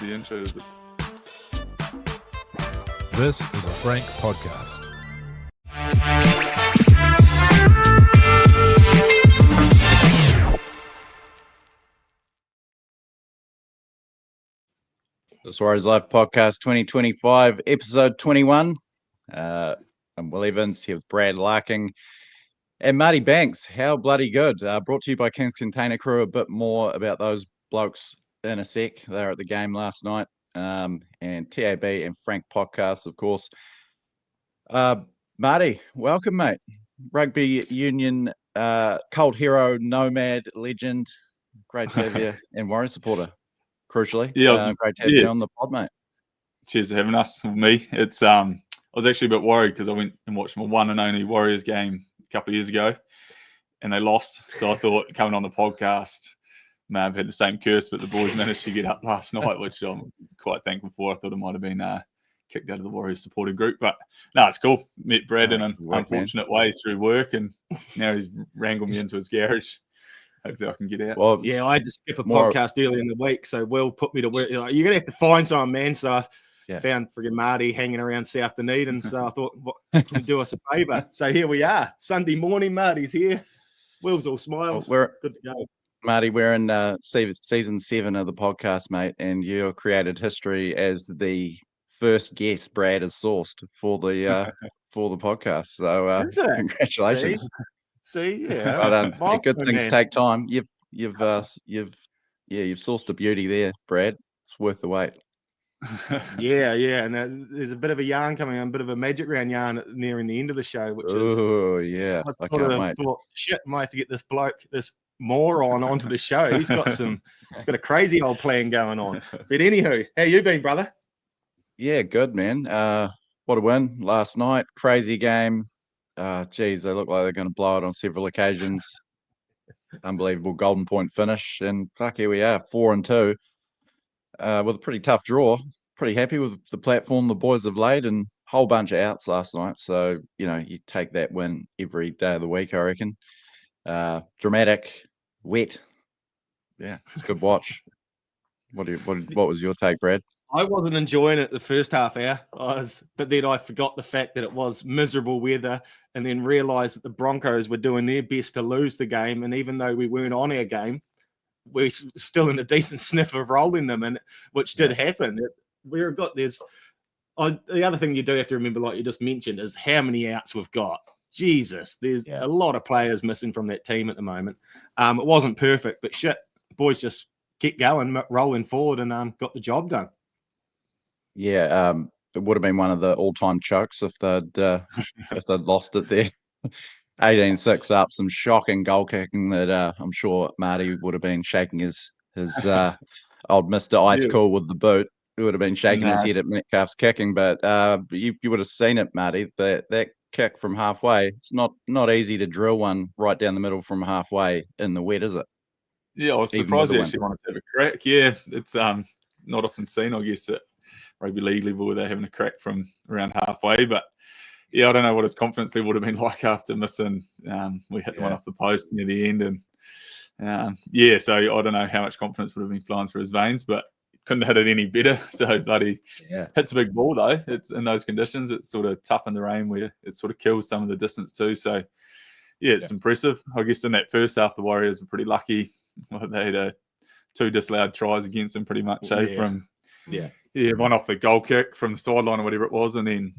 the intro, is it? This is a Frank podcast. The Warriors Life Podcast 2025, episode 21. I'm Will Evans here with Brad Larking and Marty Banks. How bloody good. Brought to you by King's Container Crew. A bit more about those blokes in a sec. They were at the game last night. And TAB and Frank Podcast, of course. Marty, welcome, mate. Rugby Union, cult hero, nomad, legend. Great to have you, and Warriors supporter. Crucially, great to have you on the pod, mate. Cheers for having us, me. It's I was actually a bit worried because I went and watched my one and only Warriors game a couple of years ago, and they lost. So I thought coming on the podcast may have had the same curse, but the boys managed to get up last night, which I'm quite thankful for. I thought it might have been kicked out of the Warriors supporting group, but no, it's cool. Met Brad in an unfortunate way through work, and now he's wrangled me into his garage. Hopefully I can get out. Well, yeah, I had to skip a podcast early in the week, so Will put me to work. Like, you're going to have to find someone, man. So I found friggin' Marty hanging around South Dunedin, so I thought, what can you do us a favour? So here we are. Sunday morning, Marty's here. Will's all smiles. Good to go. Marty, we're in season 7 of the podcast, mate, and you created history as the first guest Brad has sourced for the podcast. So congratulations. See, yeah. Good things take time. You've sourced a beauty there, Brad. It's worth the wait. Yeah, and there's a bit of a yarn coming on, a bit of a magic round yarn nearing the end of the show, which is I can't wait. Thought, shit, might have to get this bloke, this moron onto the show. He's got a crazy old plan going on. But anywho, how you been, brother? Yeah, good, man. What a win last night. Crazy game. Geez, they look like they're going to blow it on several occasions. Unbelievable golden point finish, and fuck, here we are, 4-2, with a pretty tough draw. Pretty happy with the platform the boys have laid, and a whole bunch of outs last night. So you take that win every day of the week, I reckon. Dramatic, wet. Yeah, it's a good watch. What was your take, Brad? I wasn't enjoying it the first half hour, but then I forgot the fact that it was miserable weather, and then realised that the Broncos were doing their best to lose the game. And even though we weren't on our game, we're still in a decent sniff of rolling them, and which did happen. The other thing you do have to remember, like you just mentioned, is how many outs we've got. Jesus, there's a lot of players missing from that team at the moment. It wasn't perfect, but shit, boys just kept going, rolling forward, and got the job done. Yeah, it would have been one of the all-time chokes if they'd lost it there. 18-6 up, some shocking goal kicking that I'm sure Marty would have been shaking his old Mr. Ice Cool with the boot. He would have been shaking his head at Metcalf's kicking, but you would have seen it, Marty. That kick from halfway, it's not easy to drill one right down the middle from halfway in the wet, is it? Yeah, I was surprised he actually wanted to have a crack. Yeah, it's not often seen, I guess, at rugby league level where they're having a crack from around halfway. But yeah, I don't know what his confidence level would have been like after missing. We hit one off the post near the end, and so I don't know how much confidence would have been flowing through his veins, but couldn't have hit it any better. So bloody hits a big ball though. It's in those conditions, it's sort of tough in the rain where it sort of kills some of the distance too. So it's impressive. I guess in that first half, the Warriors were pretty lucky. They had 2 disallowed tries against them pretty much from one off the goal kick from the sideline or whatever it was, and then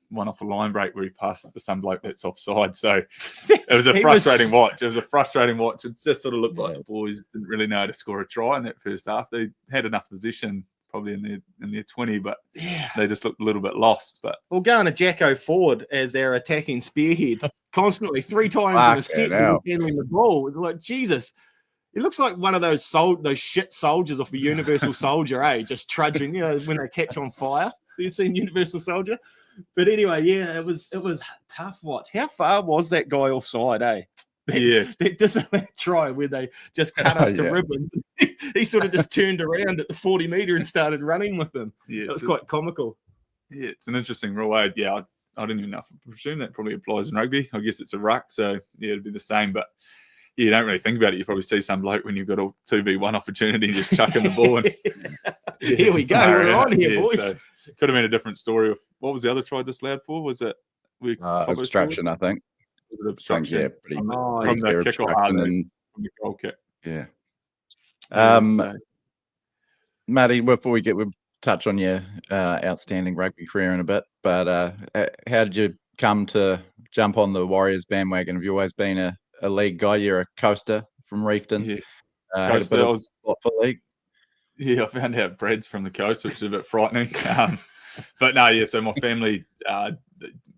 one off a line break where he passed it to some bloke that's offside. So it was a frustrating watch. It just sort of looked like the boys didn't really know how to score a try in that first half. They had enough position probably in their 20, but they just looked a little bit lost. But well, going to Jacko forward as their attacking spearhead constantly 3 times in a set handling the ball. It's like, Jesus. It looks like one of those shit soldiers off a Universal Soldier, just trudging, when they catch on fire. You've seen Universal Soldier? But anyway, it was a tough watch. How far was that guy offside, That disallowed try where they just cut us to ribbons. He sort of just turned around at the 40-metre and started running with them. Yeah, it was quite comical. Yeah, it's an interesting rule. I didn't even know. I presume that probably applies in rugby. I guess it's a ruck, so it'd be the same, but you don't really think about it. You probably see some bloke when you've got a 2v1 opportunity just chucking the ball Here we go. We're on here, boys. So could have been a different story. What was the other try disallowed for? Was it obstruction? I think. Obstruction. Yeah, from the kick or from the goal kick. Yeah. So. Matty, before we touch on your outstanding rugby career in a bit, but how did you come to jump on the Warriors bandwagon? Have you always been a league guy? You're a coaster from Reefton. Yeah. Had a bit of for league. Yeah, I found out Brad's from the coast, which is a bit frightening. But no, yeah. So my family,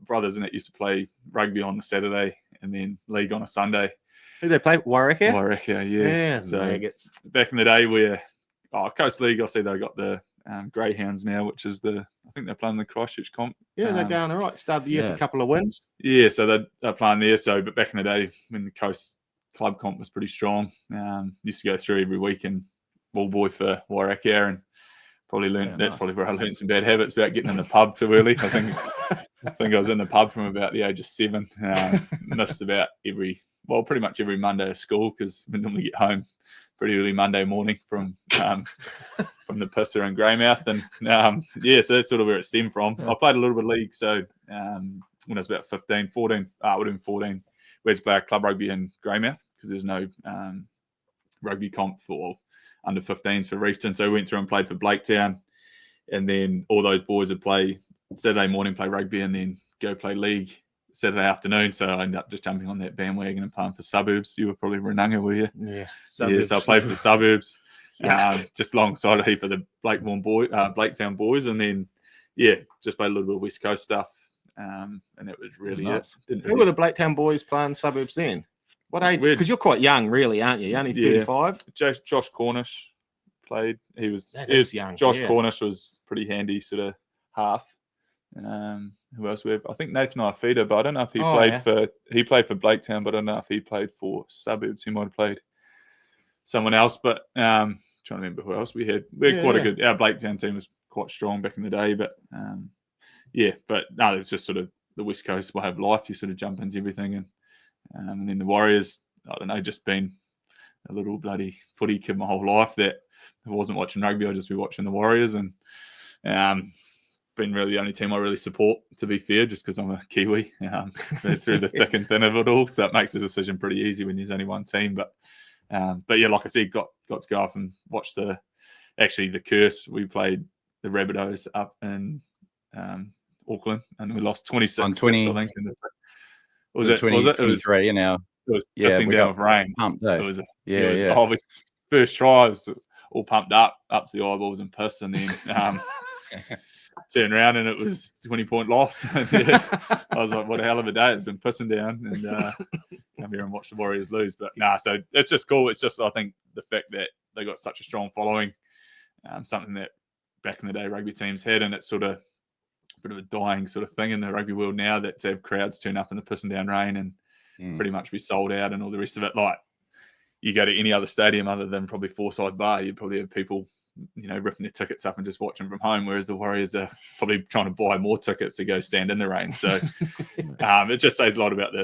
brothers and that used to play rugby on the Saturday and then league on a Sunday. Who they play? Warwick, yeah. Yeah, so maggots. Back in the day, where Coast League, I see they got the Greyhounds now, which is I think they're playing the Christchurch comp. Yeah, they're going all right. Started the year with a couple of wins. Yeah, so they're playing there. So, but back in the day, when the Coast club comp was pretty strong, used to go through every week and ball boy for Warwick, and probably learned that's probably where I learned some bad habits about getting in the pub too early. I think I was in the pub from about the age of 7. Missed about pretty much every Monday of school because we normally get home pretty early Monday morning from the pisser and Greymouth, and so that's sort of where it stemmed from. I played a little bit of league, so when I was about 15, 14, would have been 14, we had to play club rugby in Greymouth because there's no rugby comp for under 15s for Reefton, so we went through and played for Blaketown, and then all those boys would play Saturday morning, play rugby, and then go play league Saturday afternoon. So I ended up just jumping on that bandwagon and playing for Suburbs. You were probably Renunga, were you? Yeah. Suburbs. Yeah, so I played for the Suburbs, just alongside a heap of the Blaketown boys, and then just played a little bit of West Coast stuff, and that was really nice. Who were the Blaketown boys playing Suburbs then? What age? Because you're quite young, really, aren't you? You're only 35. Josh Cornish played. He was young. Josh Cornish was pretty handy, sort of half. Who else we have? I think Nathan Ifida, but I don't know if he played for Blaketown, but I don't know if he played for Suburbs. He might have played someone else, but trying to remember who else we had. We had quite a good. Our Blaketown team was quite strong back in the day, but but no, it's just sort of the West Coast way of life. You sort of jump into everything, and then the Warriors. I don't know, just been a little bloody footy kid my whole life. That if I wasn't watching rugby, I'd just be watching the Warriors, and been really the only team I really support, to be fair, just because I'm a Kiwi through the thick and thin of it all. So it makes the decision pretty easy when there's only one team. But yeah, like I said, got to go up and watch the curse. We played the Rabbitohs up in Auckland, and we lost 26 I think. Was it 23 now? It was pissing down with rain. Pumped, It was obviously first try was all pumped up to the eyeballs and piss, and then turn around and it was 20-point loss. I was like, what a hell of a day. It's been pissing down, and come here and watch the Warriors lose. But so it's just cool. It's just, I think, the fact that they got such a strong following, something that back in the day rugby teams had, and it's sort of a bit of a dying sort of thing in the rugby world now, that to have crowds turn up in the pissing down rain and pretty much be sold out and all the rest of it. Like, you go to any other stadium other than probably Forsyth Bar, you'd probably have people ripping their tickets up and just watching from home, whereas the Warriors are probably trying to buy more tickets to go stand in the rain. So it just says a lot about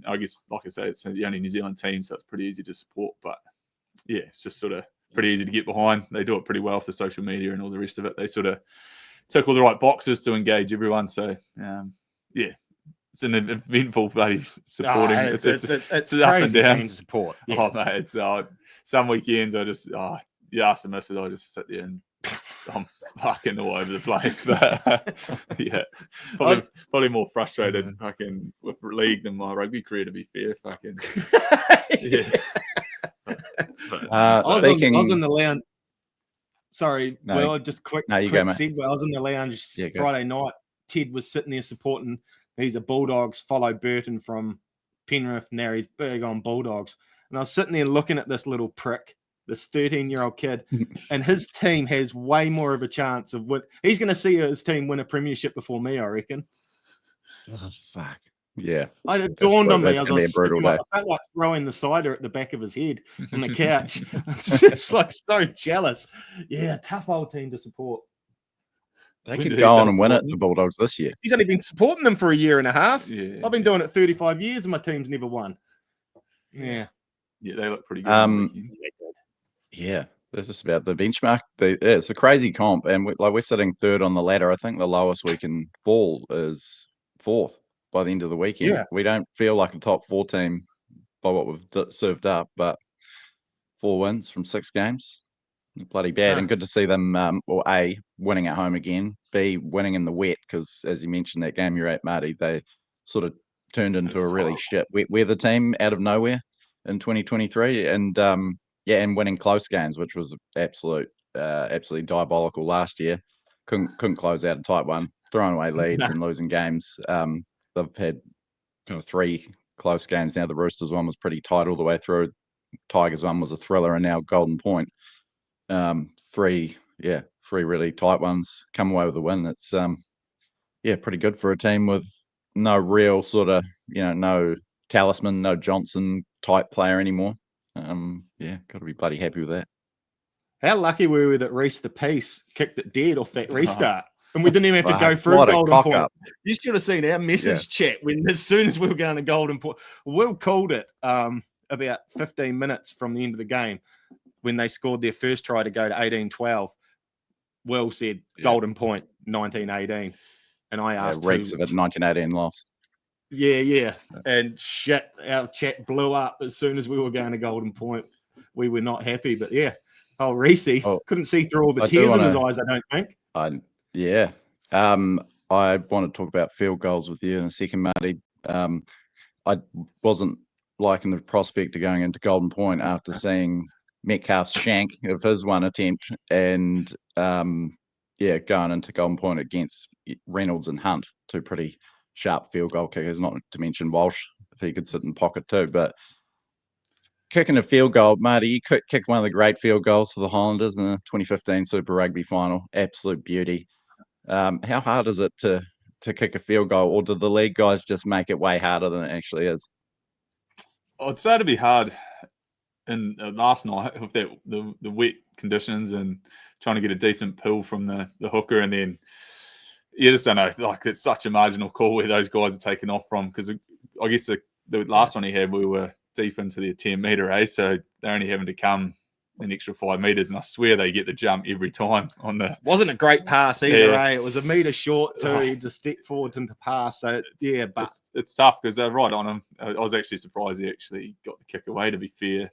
I guess, like I say, it's the only New Zealand team, so it's pretty easy to support. But yeah, it's just sort of pretty easy to get behind. They do it pretty well for social media and all the rest of it. They sort of tick all the right boxes to engage everyone. So it's an eventful bloody supporting. It's up and down support. Yeah. Oh mate, it's some weekends I just you ask the missus, I just sit there and I'm fucking all over the place. But probably more frustrated fucking with league than my rugby career, to be fair. Fucking I was in the lounge. Sorry, just quick go, segue. I was in the lounge Friday night. Ted was sitting there supporting. He's a Bulldogs, follow Burton from Penrith. Now he's big on Bulldogs. And I was sitting there looking at this little prick, this 13-year-old kid, and his team has way more of a chance of win. He's going to see his team win a premiership before me, I reckon. Oh, fuck. Yeah. It dawned on me. I felt like throwing the cider at the back of his head on the couch. It's just like so jealous. Yeah, tough old team to support. They could go on and win it, the Bulldogs, this year. He's only been supporting them for a year and a half. Yeah. I've been doing it 35 years and my team's never won. Yeah. Yeah, they look pretty good. Yeah. That's just about the benchmark. It's a crazy comp, and we're sitting third on the ladder. I think the lowest we can fall is fourth by the end of the weekend. Yeah. We don't feel like a top 4 team by what we've served up, but 4 wins from 6 games, bloody bad. And good to see them, A, winning at home again, B, winning in the wet, because as you mentioned, that game you're at, Marty, they sort of turned into a really shit wet weather team out of nowhere in 2023, and and winning close games, which was absolutely diabolical last year. Couldn't close out a tight one, throwing away leads and losing games. They've had kind of 3 close games now. The Roosters one was pretty tight all the way through. Tigers one was a thriller, and now Golden Point. 3 really tight ones, come away with a win. It's pretty good for a team with no real sort of, no talisman, no Johnson type player anymore. Got to be bloody happy with that. How lucky were we that Reece the Peace kicked it dead off that restart, and we didn't even have to go through Golden Point. You should have seen our message chat when, as soon as we were going to Golden Point, Will called it about 15 minutes from the end of the game when they scored their first try to go to 18-12. Will said Golden Point 1918, and I asked reeks of a 1918 loss. Yeah. And shit, our chat blew up as soon as we were going to Golden Point. We were not happy, but Reece couldn't see through all the tears in his eyes, I don't think. I want to talk about field goals with you in a second, Marty. I wasn't liking the prospect of going into Golden Point after seeing Metcalf's shank of his one attempt, and going into Golden Point against Reynolds and Hunt, 2 pretty sharp field goal kickers, not to mention Walsh, if he could sit in pocket too. But kicking a field goal, Marty, you kicked one of the great field goals for the Highlanders in the 2015 Super Rugby final. Absolute beauty. How hard is it to kick a field goal, or do the league guys just make it way harder than it actually is? I'd say it'd be hard. And last night with the wet conditions and trying to get a decent pull from the hooker, and then you just don't know. Like, it's such a marginal call where those guys are taking off from, because I guess the last one he had, we were deep into the 10 metre, so they're only having to come an extra 5 metres, and I swear they get the jump every time on the. Wasn't a great pass either, It was a metre short too. He just stepped forward into pass. So but it's tough because they're right on him. I was actually surprised he actually got the kick away, to be fair.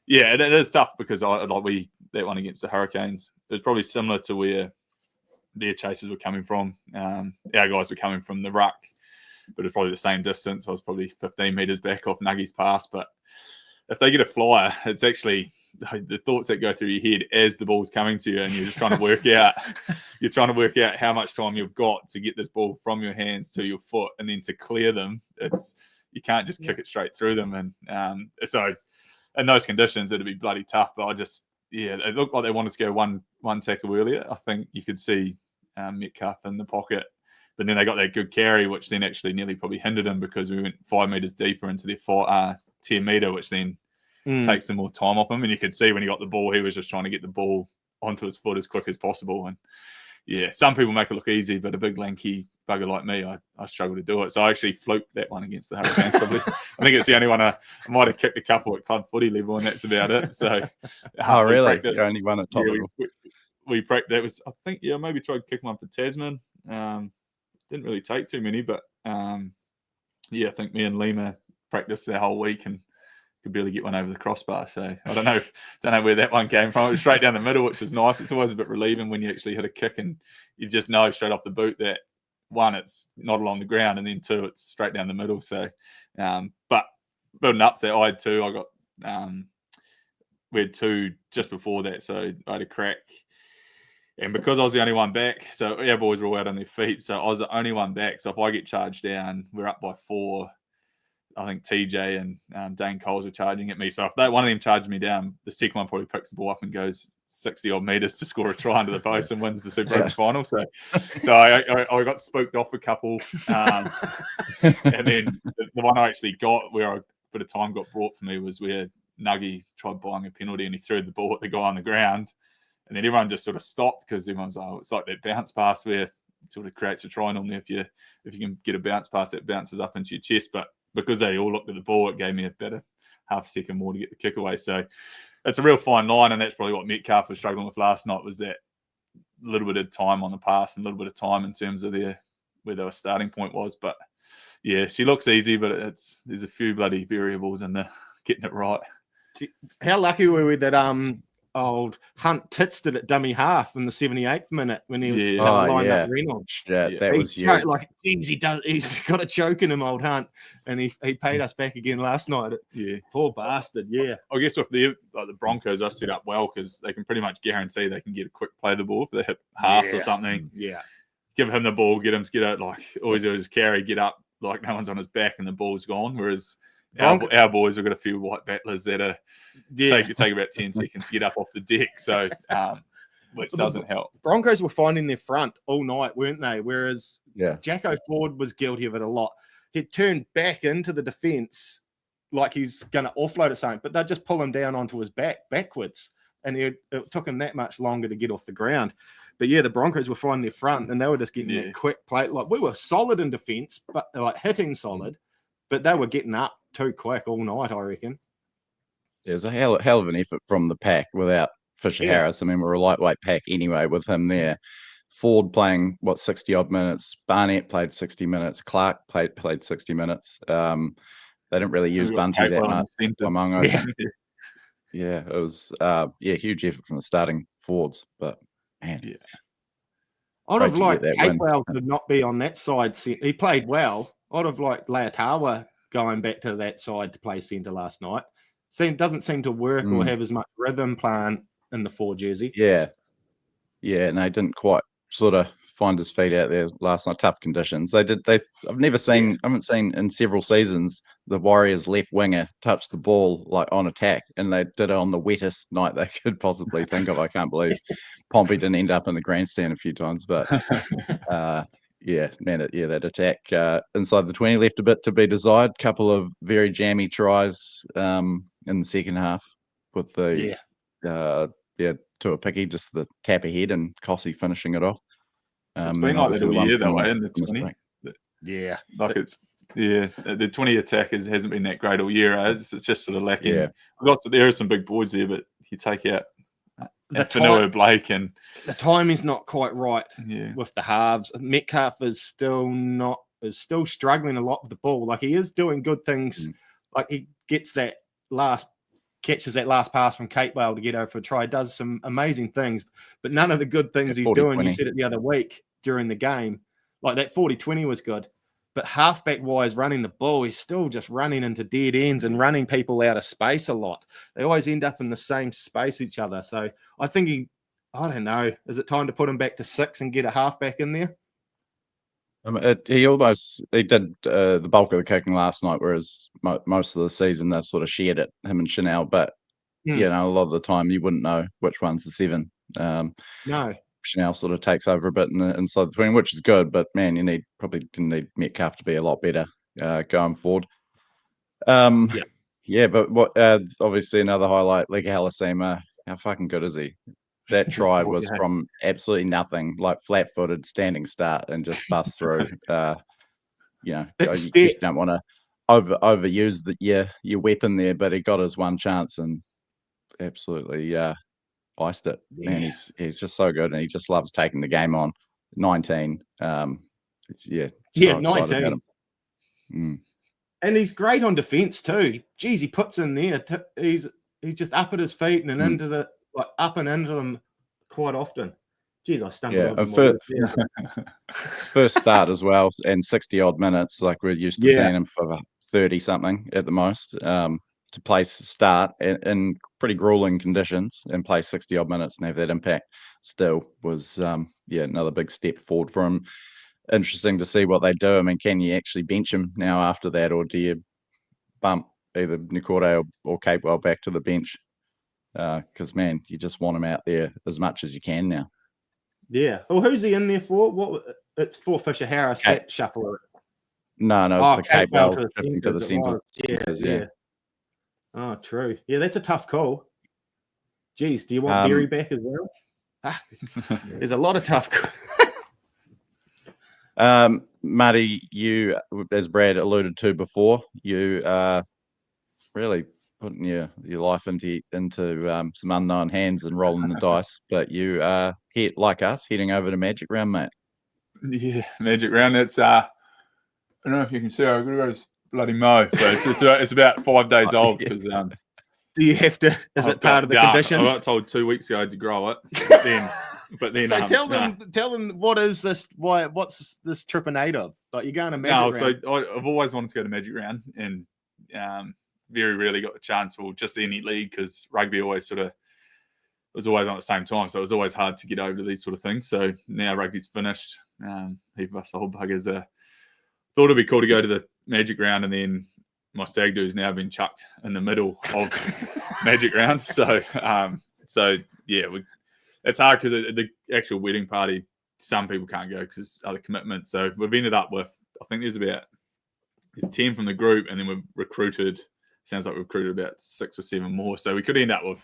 It is tough because that one against the Hurricanes, it was probably similar to where their chasers were coming from. Our guys were coming from the ruck, but it's probably the same distance. I was probably 15 metres back off Nuggy's pass, but if they get a flyer, it's actually the thoughts that go through your head as the ball's coming to you, and you're just trying to work out. You're trying to work out how much time you've got to get this ball from your hands to your foot, and then to clear them. You can't just kick it straight through them, and so in those conditions it'd be bloody tough. But it looked like they wanted to go one tackle earlier. I think you could see Metcalf in the pocket, but then they got that good carry, which then actually nearly probably hindered him, because we went 5 metres deeper into their 10 metre, which then takes some more time off him. And you could see when he got the ball, he was just trying to get the ball onto his foot as quick as possible. And some people make it look easy, but a big lanky bugger like me, I struggle to do it. So I actually fluked that one against the Hurricanes. Probably, I think it's the only one I might have kicked a couple at club footy level, and that's about it. So, really? You only one at top level? We practiced. That was, I think, maybe tried kicking one for Tasman. Didn't really take too many, but I think me and Lima practiced that whole week and could barely get one over the crossbar. So I don't know where that one came from. It was straight down the middle, which was nice. It's always a bit relieving when you actually hit a kick and you just know straight off the boot that, one, it's not along the ground, and then 2, it's straight down the middle. So, but building up to that, I had 2. I got we had 2 just before that, so I had a crack. And because I was the only one back, so our boys were all out on their feet, so I was the only one back. So if I get charged down, we're up by 4. I think TJ and Dane Coles are charging at me. So if one of them charged me down, the second one probably picks the ball up and goes 60-odd metres to score a try under the post and wins the Super Rugby final. So I got spooked off a couple. And then the one I actually got where a bit of time got brought for me was where Nuggy tried buying a penalty and he threw the ball at the guy on the ground. And then everyone just sort of stopped, because everyone's like, it's like that bounce pass where it sort of creates a try normally. If you can get a bounce pass that bounces up into your chest. But because they all looked at the ball, it gave me about a half a second more to get the kick away. So it's a real fine line, and that's probably what Metcalf was struggling with last night, was that little bit of time on the pass and a little bit of time in terms of where their starting point was. But yeah, she looks easy, but there's a few bloody variables in getting it right. How lucky were we that old Hunt Tits did it dummy half in the 78th minute when he lined up Reynolds. Yeah, that was huge. Like, geez, he's got a choke in him, old Hunt, and he paid us back again last night. Yeah, poor bastard. Yeah, I guess with the Broncos are set up well because they can pretty much guarantee they can get a quick play of the ball if they hit Haas or something. Yeah, give him the ball, get out, like always just carry, get up like no one's on his back and the ball's gone. Whereas our boys have got a few white battlers that take about 10 seconds to get up off the deck, so which doesn't help. Broncos were finding their front all night, weren't they? Whereas Jacko Ford was guilty of it a lot. He turned back into the defence like he's going to offload at something, but they'd just pull him down onto his backwards, and it took him that much longer to get off the ground. But yeah, the Broncos were finding their front, and they were just getting that quick play. Like, we were solid in defence, but like hitting solid, but they were getting up too quick all night, I reckon. There's a hell of an effort from the pack without Fisher Harris. I mean, we're a lightweight pack anyway with him there. Ford playing 60-odd minutes. Barnett played 60 minutes. Clark played 60 minutes. They didn't really use Bunty that much among us. Yeah, it was huge effort from the starting forwards. But man, I'd have liked Capewell to not be on that side. He played well. I'd have liked Leotawa going back to that side to play centre last night. Doesn't seem to work or have as much rhythm playing in the Ford jersey. Yeah, and they didn't quite sort of find his feet out there last night. Tough conditions. I haven't seen in several seasons the Warriors left winger touch the ball like on attack, and they did it on the wettest night they could possibly think of. I can't believe Pompey didn't end up in the grandstand a few times, but that attack inside the 20 left a bit to be desired. Couple of very jammy tries in the second half with the Tuapiki, just the tap ahead, and Kossi finishing it off. It's been like that all year though, in the 20. The 20 attack hasn't been that great all year. It's just sort of lacking. There are some big boys there, but you take out Fanua Blake, and the timing's not quite right with the halves. Metcalf is still struggling a lot with the ball. Like, he is doing good things. Like, he catches that last pass from Capewell to get over for a try, does some amazing things, but none of the good things he's doing, 20. You said it the other week during the game, like that 40-20 was good, but halfback-wise running the ball, he's still just running into dead ends and running people out of space a lot. They always end up in the same space each other. So I think I don't know, is it time to put him back to 6 and get a halfback in there? He did the bulk of the kicking last night, whereas most of the season they've sort of shared it, him and Chanel. But a lot of the time you wouldn't know which one's the 7. No, Chanel sort of takes over a bit inside the 20, which is good. But man, you probably need Metcalf to be a lot better going forward. But what obviously another highlight, Lega Halasima. How fucking good is he? That try was from absolutely nothing, like flat-footed standing start and just bust through. You just don't want to overuse your weapon there, but he got his one chance and absolutely iced it. Yeah. Man, he's just so good, and he just loves taking the game on. 19, 19. And he's great on defense too. Geez, he puts in there. He's just up at his feet and into up and into them quite often. Jeez, I stumbled. First start as well, and 60-odd minutes. Like, we're used to seeing him for 30-something at the most. To start in pretty grueling conditions and play 60-odd minutes and have that impact still was, another big step forward for him. Interesting to see what they do. I mean, can you actually bench him now after that, or do you bump either Nikore or Capewell back to the bench? Because, man, you just want him out there as much as you can now. Yeah. Well, who's he in there for? It's for Fisher Harris, that shuffle. No, it's for Capewell drifting to the centre. Yeah. Oh, true. Yeah, that's a tough call. Geez, do you want Berry back as well? There's a lot of tough calls. Marty, you, as Brad alluded to before, you really putting your life into some unknown hands and rolling the dice. But you are here, like us, heading over to Magic Round, mate. Yeah, Magic Round. It's I don't know if you can see. I've got to go to bloody Mo, but it's about 5 days old because. Do you have to? Is it part of the conditions? I got told 2 weeks ago to grow it, but then. So tell them what is this? What's this trip in aid of? Like you're going to Magic Round? So I've always wanted to go to Magic Round, and very rarely got the chance, or just any league, because rugby always was always on at the same time, so it was always hard to get over to these sort of things. So now rugby's finished. Heap of us old buggers thought it'd be cool to go to the Magic Round, and then my stag do's now been chucked in the middle of Magic Round. So yeah, it's hard because the actual wedding party, some people can't go because it's other commitments. So we've ended up with, I think there's 10 from the group, and then we've recruited about 6 or 7 more. So we could end up with,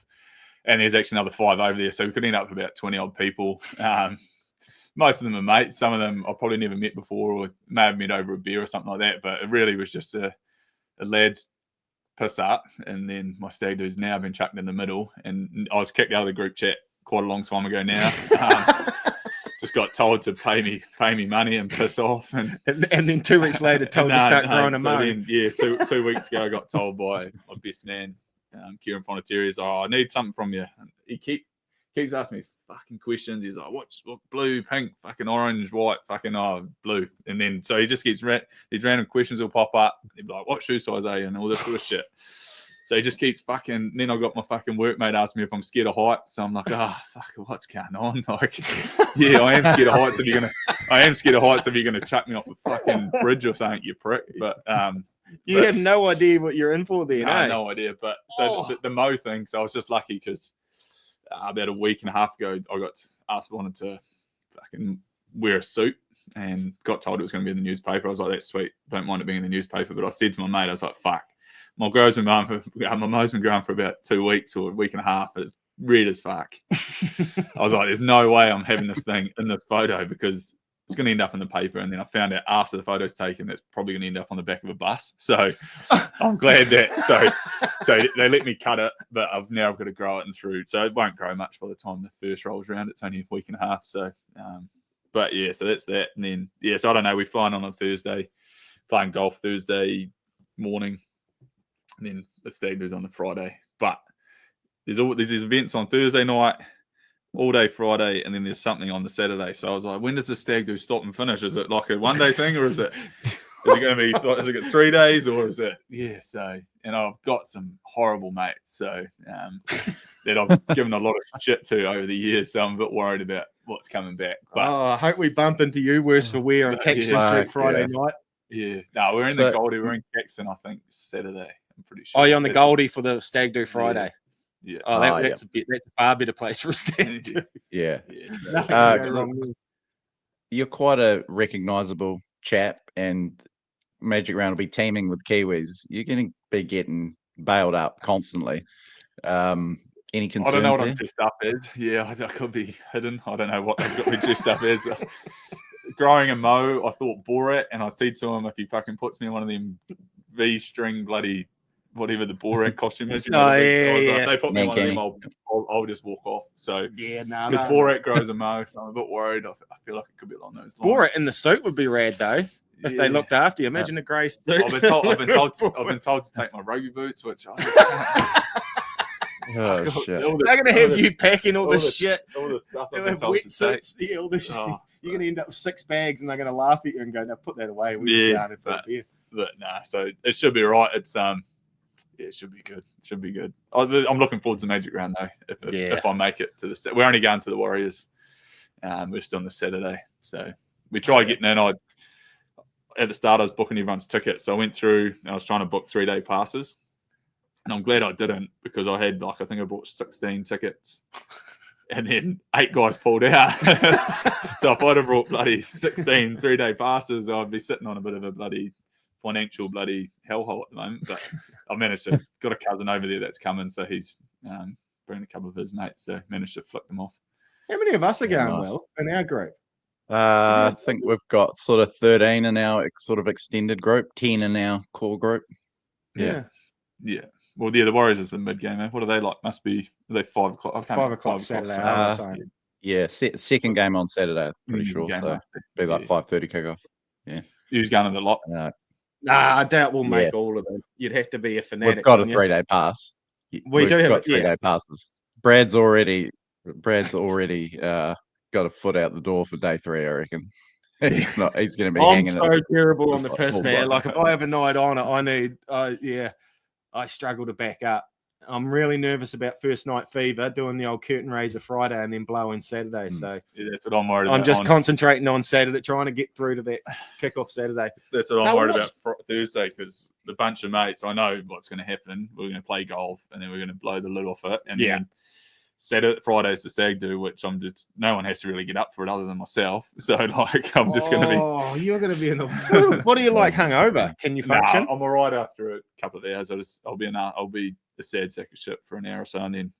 and there's actually another 5 over there. So we could end up with about 20 odd people. Most of them are mates. Some of them I've probably never met before, or may have met over a beer or something like that. But it really was just a lad's piss up, and then my stag do's now been chucked in the middle, and I was kicked out of the group chat quite a long time ago now. Just got told to pay me money and piss off, and then 2 weeks later told to start growing a mow. So 2 weeks ago I got told by my best man, Kieran Fonateri, I need something from you. And he keeps asking me these fucking questions. He's like, what blue, pink, fucking orange, white, fucking blue. And then so he just gets these random questions will pop up. He'd be like, what shoe size are you? And all this sort of shit. So he just keeps fucking. Then I got my fucking workmate ask me if I'm scared of heights. So I'm like, fuck, what's going on? Like, yeah, I am scared of heights. I am scared of heights if you're gonna chuck me off a fucking bridge or something, you prick. But you have no idea what you're in for there. No idea. But so the Mo thing. So I was just lucky because about a week and a half ago, I got asked if I wanted to fucking wear a suit, and got told it was going to be in the newspaper. I was like, that's sweet. Don't mind it being in the newspaper. But I said to my mate, I was like, fuck. My mo's been growing for about 2 weeks or a week and a half. It's red as fuck. I was like, there's no way I'm having this thing in the photo because it's going to end up in the paper. And then I found out after the photo's taken, it's probably going to end up on the back of a bus. So I'm glad that. So they let me cut it, but I've got to grow it and through. So it won't grow much by the time the first rolls around. It's only a week and a half. So, but yeah, so that's that. And then, so I don't know. We're flying on Thursday, playing golf Thursday morning. And then the stag do's on the Friday. But there's these events on Thursday night, all day Friday, and then there's something on the Saturday. So I was like, when does the stag do stop and finish? Is it like a 1 day thing, or is it going to be? Is it 3 days, or is it? Yeah. So, and I've got some horrible mates, so that I've given a lot of shit to over the years. So I'm a bit worried about what's coming back. But I hope we bump into you worse for wear on Caxton Street Friday night. Yeah. No, we're in the Goldie. We're in Caxton, I think, Saturday. I'm pretty sure. Oh, you're on the Goldie for the stag do Friday. Yeah. Oh, that's a far better place for a stag do. Yeah. Yeah. You're quite a recognisable chap, and Magic Round will be teaming with Kiwis. You're going to be getting bailed up constantly. Any concerns? I don't know what there? I'm dressed up as. Yeah, I could be hidden. I don't know what they've got me dressed up as. Growing a Mo, I thought Borat, and I said to him, if he fucking puts me in one of them V-string bloody whatever the Borat costume is. Like, they put me in one of them, I'll just walk off. So because Borat grows a Mo, so I'm a bit worried. I feel like it could be along those lines. Borat in the suit would be rad though. If they looked after you, imagine a grey suit. I've been told to take my rugby boots, which oh shit! They're gonna have you packing all this shit. All the stuff. They'll have wetsuits. Yeah, all this shit. You're gonna end up with 6 bags, and they're gonna laugh at you and go, "Now put that away." But nah. So it should be right. It's it should be good. It should be good. I'm looking forward to Magic Round though. If I make it to we're only going to the Warriors. We're still on the Saturday, so we try getting in. At the start, I was booking everyone's tickets, so I went through and I was trying to book 3-day passes. And I'm glad I didn't, because I had I think I bought 16 tickets, and then 8 guys pulled out. So if I'd have brought bloody 16 3-day passes, I'd be sitting on a bit of a bloody financial bloody hellhole at the moment. But I managed to got a cousin over there that's coming, so he's bringing a couple of his mates, so managed to flick them off. How many of us are going well in our group? I think we've got sort of 13 in our sort of extended group, 10 in our core group. Yeah. Well, yeah, the Warriors is the mid game. Eh? What are they like? Must be are they 5 o'clock? I can't 5 o'clock Saturday. Second game on Saturday, pretty sure. Game, So be like 5:30 kickoff. Yeah. Who's going to the lot? Nah, I doubt we'll make all of them. You'd have to be a fanatic. We've got a 3-day pass. We've got 3-day passes. Brad's already got a foot out the door for day 3, I reckon. He's going to be hanging. I'm so terrible on the piss, man. Like, if I have a night on it, I struggle to back up. I'm really nervous about first night fever, doing the old curtain raiser Friday and then blowing Saturday. So that's what I'm worried about. I'm just concentrating on Saturday, trying to get through to that kickoff Saturday. That's what I'm worried about Thursday, because the bunch of mates, I know what's going to happen. We're going to play golf and then we're going to blow the lid off it. And then Friday's the stag do, which no one has to really get up for it other than myself. So like, I'm just going to be. Oh, you're going to be in the. What are you like, hungover? Can you function? Nah, I'm all right after a couple of hours. I'll be a sad sack of shit for an hour or so, and then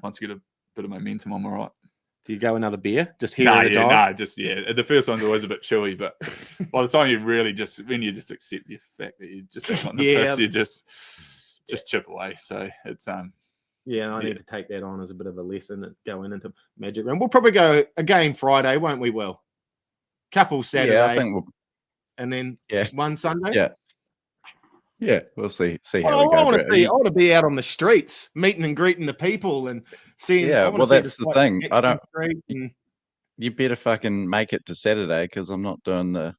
once I get a bit of momentum, I'm all right. Do you go another beer? Just here? The first one's always a bit chewy, but by the time you really when you just accept the fact that you just back on the piss, you just chip away. So it's Yeah, I need to take that on as a bit of a lesson going into Magic Room. We'll probably go a game Friday, won't we, Will? Couple Saturday. Yeah, I think and then one Sunday. Yeah, we'll see how we go. I want to be out on the streets, meeting and greeting the people and seeing. Yeah, well, that's the thing. I don't. And... You better fucking make it to Saturday, because I'm not doing the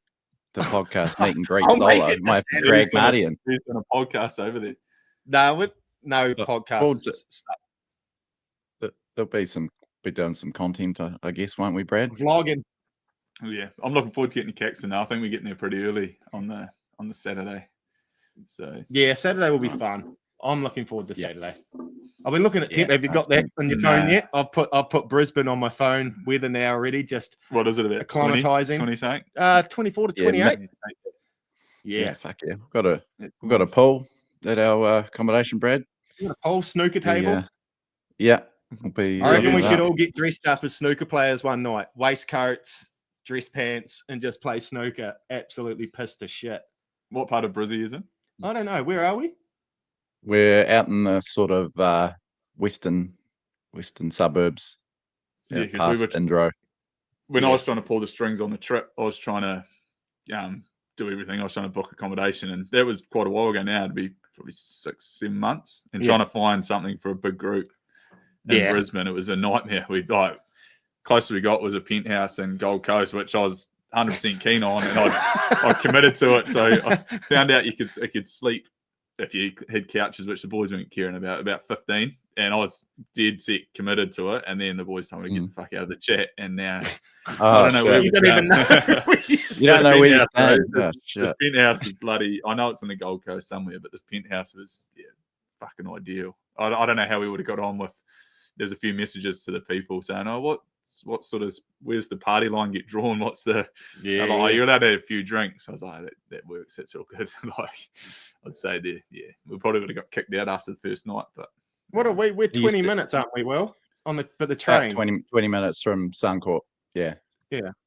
podcast meet and greet solo. I might have to drag Marty in. He's doing a podcast over there. No podcast. There'll be doing some content, I guess, won't we, Brad? Vlogging. Yeah, I'm looking forward to getting to Caxton now. I think we're getting there pretty early on the Saturday. So yeah, Saturday will be fun. I'm looking forward to Saturday. I've been looking at temp. Have you got that on your phone yet? I've put Brisbane on my phone. Weather now already. Just what is it about? Acclimatizing. 24 to 28. Yeah, fuck yeah. We've got a pool at our accommodation, Brad. You got a pool, snooker table. Yeah. I reckon we should all get dressed up as snooker players one night. Waistcoats, dress pants, and just play snooker. Absolutely pissed to shit. What part of Brizzy is it? I don't know. Where are we? We're out in the sort of western suburbs. Yeah, because we were Indro. When I was trying to pull the strings on the trip, I was trying to do everything. I was trying to book accommodation, and that was quite a while ago now. It'd be probably 6-7 months, and trying to find something for a big group in Brisbane, it was a nightmare. Closest we got was a penthouse in Gold Coast, which I was 100% keen on, and I committed to it. So I found out you could sleep if you had couches, which the boys weren't caring about 15, and I was dead set committed to it. And then the boys told me to get the fuck out of the chat, and now I don't know where you don't even know. You don't know where you're staying. This penthouse was bloody. I know it's in the Gold Coast somewhere, but this penthouse was fucking ideal. I don't know how we would have got on with. There's a few messages to the people saying, "Oh, what sort of, where's the party line get drawn? What's the you're allowed to have a few drinks." I was like, that works. That's all good. Like, I'd say we probably would have got kicked out after the first night. But what are we? We're 20 minutes, aren't we? Will on the train. 20 minutes from Suncorp. Yeah,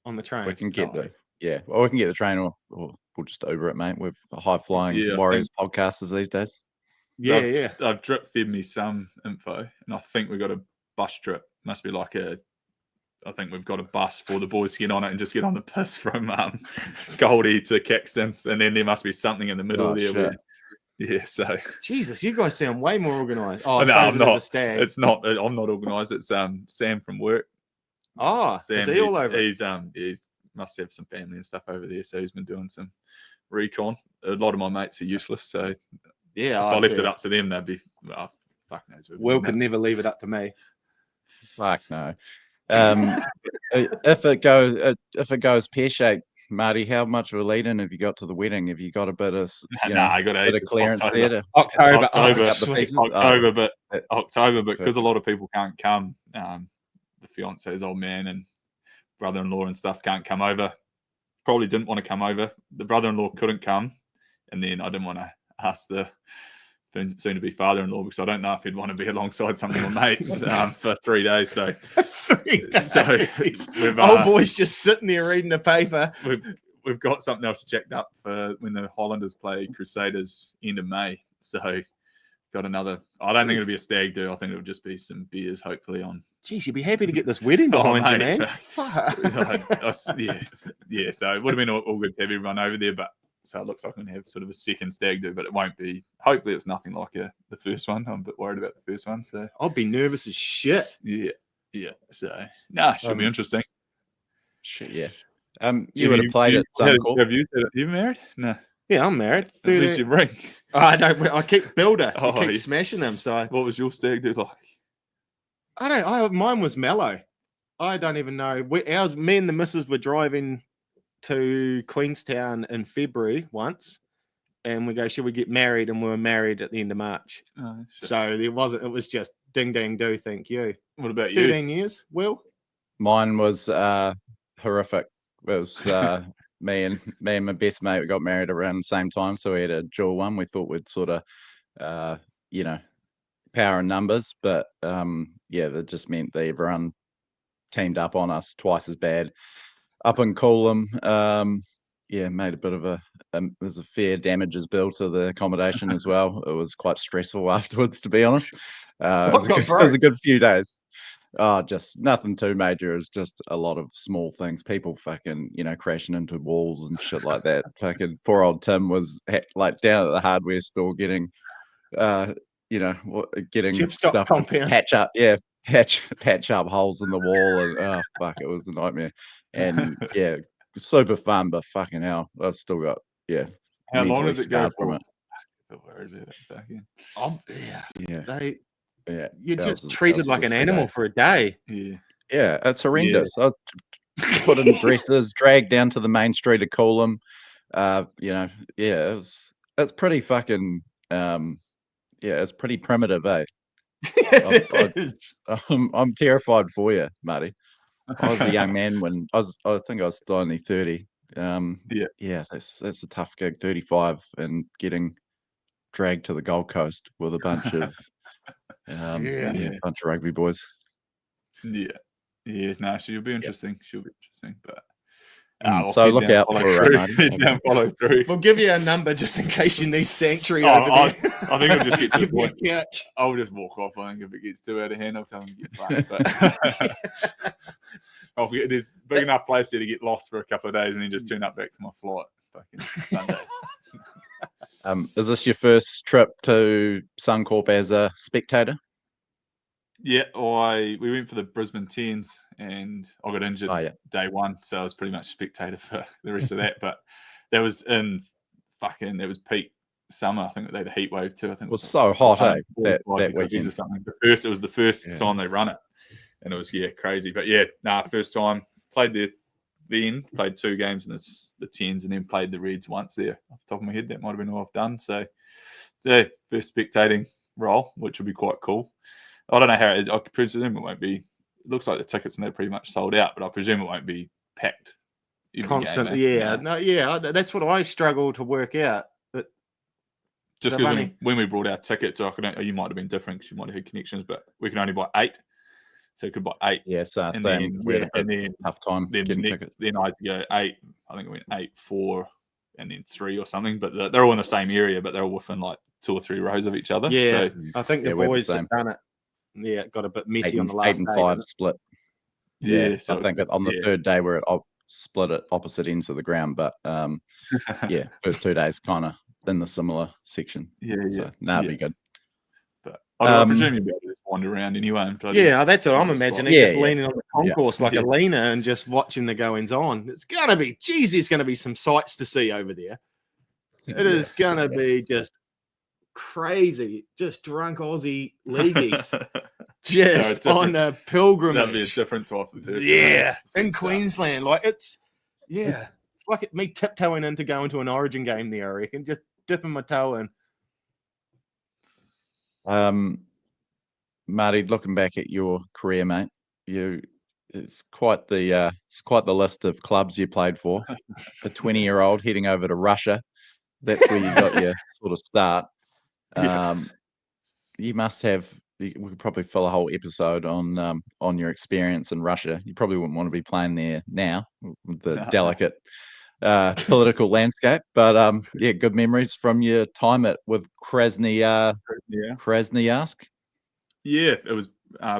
on the train. We can get well, we can get the train, or we'll just Uber it, mate. We're high flying Warriors podcasters these days. I've drip fed me some info, and I think we got a bus trip. Must be like I think we've got a bus for the boys to get on it and just get on the piss from Goldie to Caxton, and then there must be something in the middle there. So Jesus, you guys sound way more organised. Oh no, I'm not. It's not. I'm not organised. It's Sam from work. Oh, Sam, is he all over? He's must have some family and stuff over there, so he's been doing some recon. A lot of my mates are useless, so if I left it up to them, they'd be fuck knows. Will could never leave it up to me. Fuck no. If it goes pear-shaped, Marty, how much of a lead-in have you got to the wedding? Have you got a bit of I got a bit of clearance October. there? October, but because a lot of people can't come, the fiance's old man and brother-in-law and stuff can't come over. Probably didn't want to come over. The brother-in-law couldn't come, and then I didn't want to ask the soon-to-be father-in-law, because I don't know if he'd want to be alongside some of my mates for 3 days. So 3 days. So old boy's just sitting there reading the paper. We've got something else checked up for when the Highlanders play Crusaders end of May. So got another. I don't think it'll be a stag do. I think it'll just be some beers, hopefully on. Jeez, you'd be happy to get this wedding behind you, man. Fuck. Yeah. So it would have been all good to have everyone over there, but so it looks like I'm gonna have sort of a second stag do, but it won't be. Hopefully, it's nothing like the first one. I'm a bit worried about the first one, so I'll be nervous as shit. Yeah. So should be interesting. Shit, yeah. You would have played at Suncorp. Have you married? No. Yeah, I'm married. Where's your ring? I don't. I keep builder. Oh, I keep smashing them. So what was your stag do like? Mine was mellow. I don't even know. Me and the missus were driving to Queenstown in February once, and we go, should we get married? And we were married at the end of March. Oh, so it was just ding dang do. Thank you. What about you? 13 years. Will? Mine was horrific. It was me and my best mate. We got married around the same time, so we had a dual one. We thought we'd sort of, power in numbers, but that just meant that everyone teamed up on us twice as bad. Up in Coolum, made a bit of there's a fair damages bill to the accommodation as well. It was quite stressful afterwards, to be honest. It was a good few days. Just nothing too major. It was just a lot of small things. People fucking, crashing into walls and shit like that. Fucking poor old Tim was like down at the hardware store getting stuff to patch up. Yeah, patch up holes in the wall, and it was a nightmare. And yeah, super fun, but fucking hell, I've still got How long does it go from it? I'm worried about it. Fucking. You're just treated like an animal for a day. Yeah, it's horrendous. I was put in dresses, dragged down to the main street of Coolum. It's pretty fucking. It's pretty primitive, eh? I'm terrified for you, Marty. I was a young man when I think I was still only 30. That's a tough gig. 35 and getting dragged to the Gold Coast with a bunch of bunch of rugby boys. She'll be interesting. But so look out for it. Follow through. We'll give you a number just in case you need sanctuary. I think I'll just get to the point. I'll just walk off. I think if it gets too out of hand, I'll tell them to get fucked. But there's big enough place there to get lost for a couple of days and then just turn up back to my flight fucking Sunday. Is this your first trip to Suncorp as a spectator? Yeah, we went for the Brisbane Tens and I got injured day one, so I was pretty much spectator for the rest of that. But that was peak summer. I think they had a heat wave too. I think it was so hot, that weekend or something. It was the first time they run it, and it was crazy. But first time played there. Then played 2 games in the Tens, and then played the Reds once there. Off the top of my head, that might have been all I've done. So, first spectating role, which would be quite cool. I don't know how. I presume it won't be. It looks like the tickets and they're pretty much sold out, but I presume it won't be packed constantly. That's what I struggle to work out. But just because when we brought our tickets, you might have been different because you might have had connections, but we can only buy 8. So you could buy 8. Yeah, so and then tough time getting tickets. Then I had to go 8. I think it went 8, 4, and then 3 or something. But they're all in the same area, but they're all within like 2 or 3 rows of each other. Yeah, so, I think the boys have done it. Yeah, it got a bit messy on the last 8 and 5 split. So I think on the third day we're split at opposite ends of the ground, but first 2 days kind of in the similar section. It'd be good. But I presume you'll be able to just wander around anyway. That's what I'm imagining. Just leaning on the concourse like a leaner and just watching the goings on. It's gonna be, there's gonna be some sights to see over there. It is gonna be just crazy, just drunk Aussie leagueies just on a pilgrimage. That'd be a different type of person. Yeah, in Queensland, like it's like me tiptoeing into going to an Origin game there. I reckon, just dipping my toe in. Marty, looking back at your career, mate, it's quite the list of clubs you played for. A 20-year-old heading over to Russia. That's where you got your sort of start. You must have. We could probably fill a whole episode on your experience in Russia. You probably wouldn't want to be playing there now with the delicate political landscape. But yeah, good memories from your time with Krasny Krasnoyarsk. Yeah, it was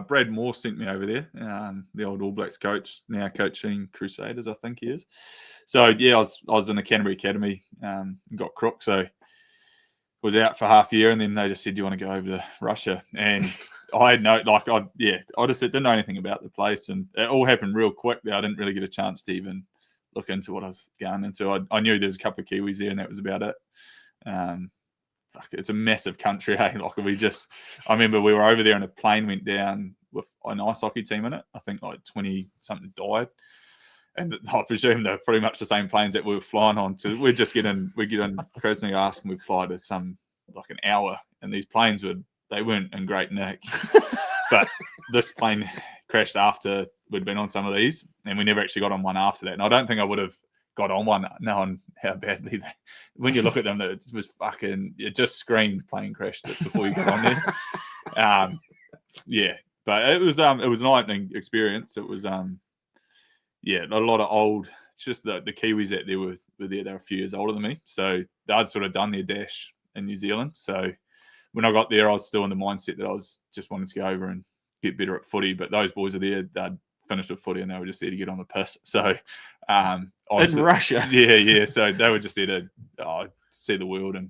Brad Moore sent me over there, the old All Blacks coach, now coaching Crusaders, I think he is. So yeah, I was in the Canterbury Academy, got crook, so was out for half a year, and then they just said, "Do you want to go over to Russia?" And I had I just didn't know anything about the place, and it all happened real quick. There, I didn't really get a chance to even look into what I was going into. I knew there was a couple of Kiwis there, and that was about it. It's a massive country, hey? I remember we were over there and a plane went down with an ice hockey team in it. I think like 20-something died. And I presume they're pretty much the same planes that we were flying on. So we get in Krasnoyarsk and we fly to an hour. And these planes they weren't in great nick. But this plane crashed after we'd been on some of these, and we never actually got on one after that. And I don't think I would have got on one knowing how badly when you look at them, it was it just screamed plane crashed before you got on there. Yeah, but it was an eye-opening experience. It was a lot of old. It's just the Kiwis that were there. They were a few years older than me, so they'd sort of done their dash in New Zealand. So when I got there, I was still in the mindset that I was just wanting to go over and get better at footy. But those boys are there. They'd finished with footy and they were just there to get on the piss. So in Russia, yeah. So they were just there to see the world and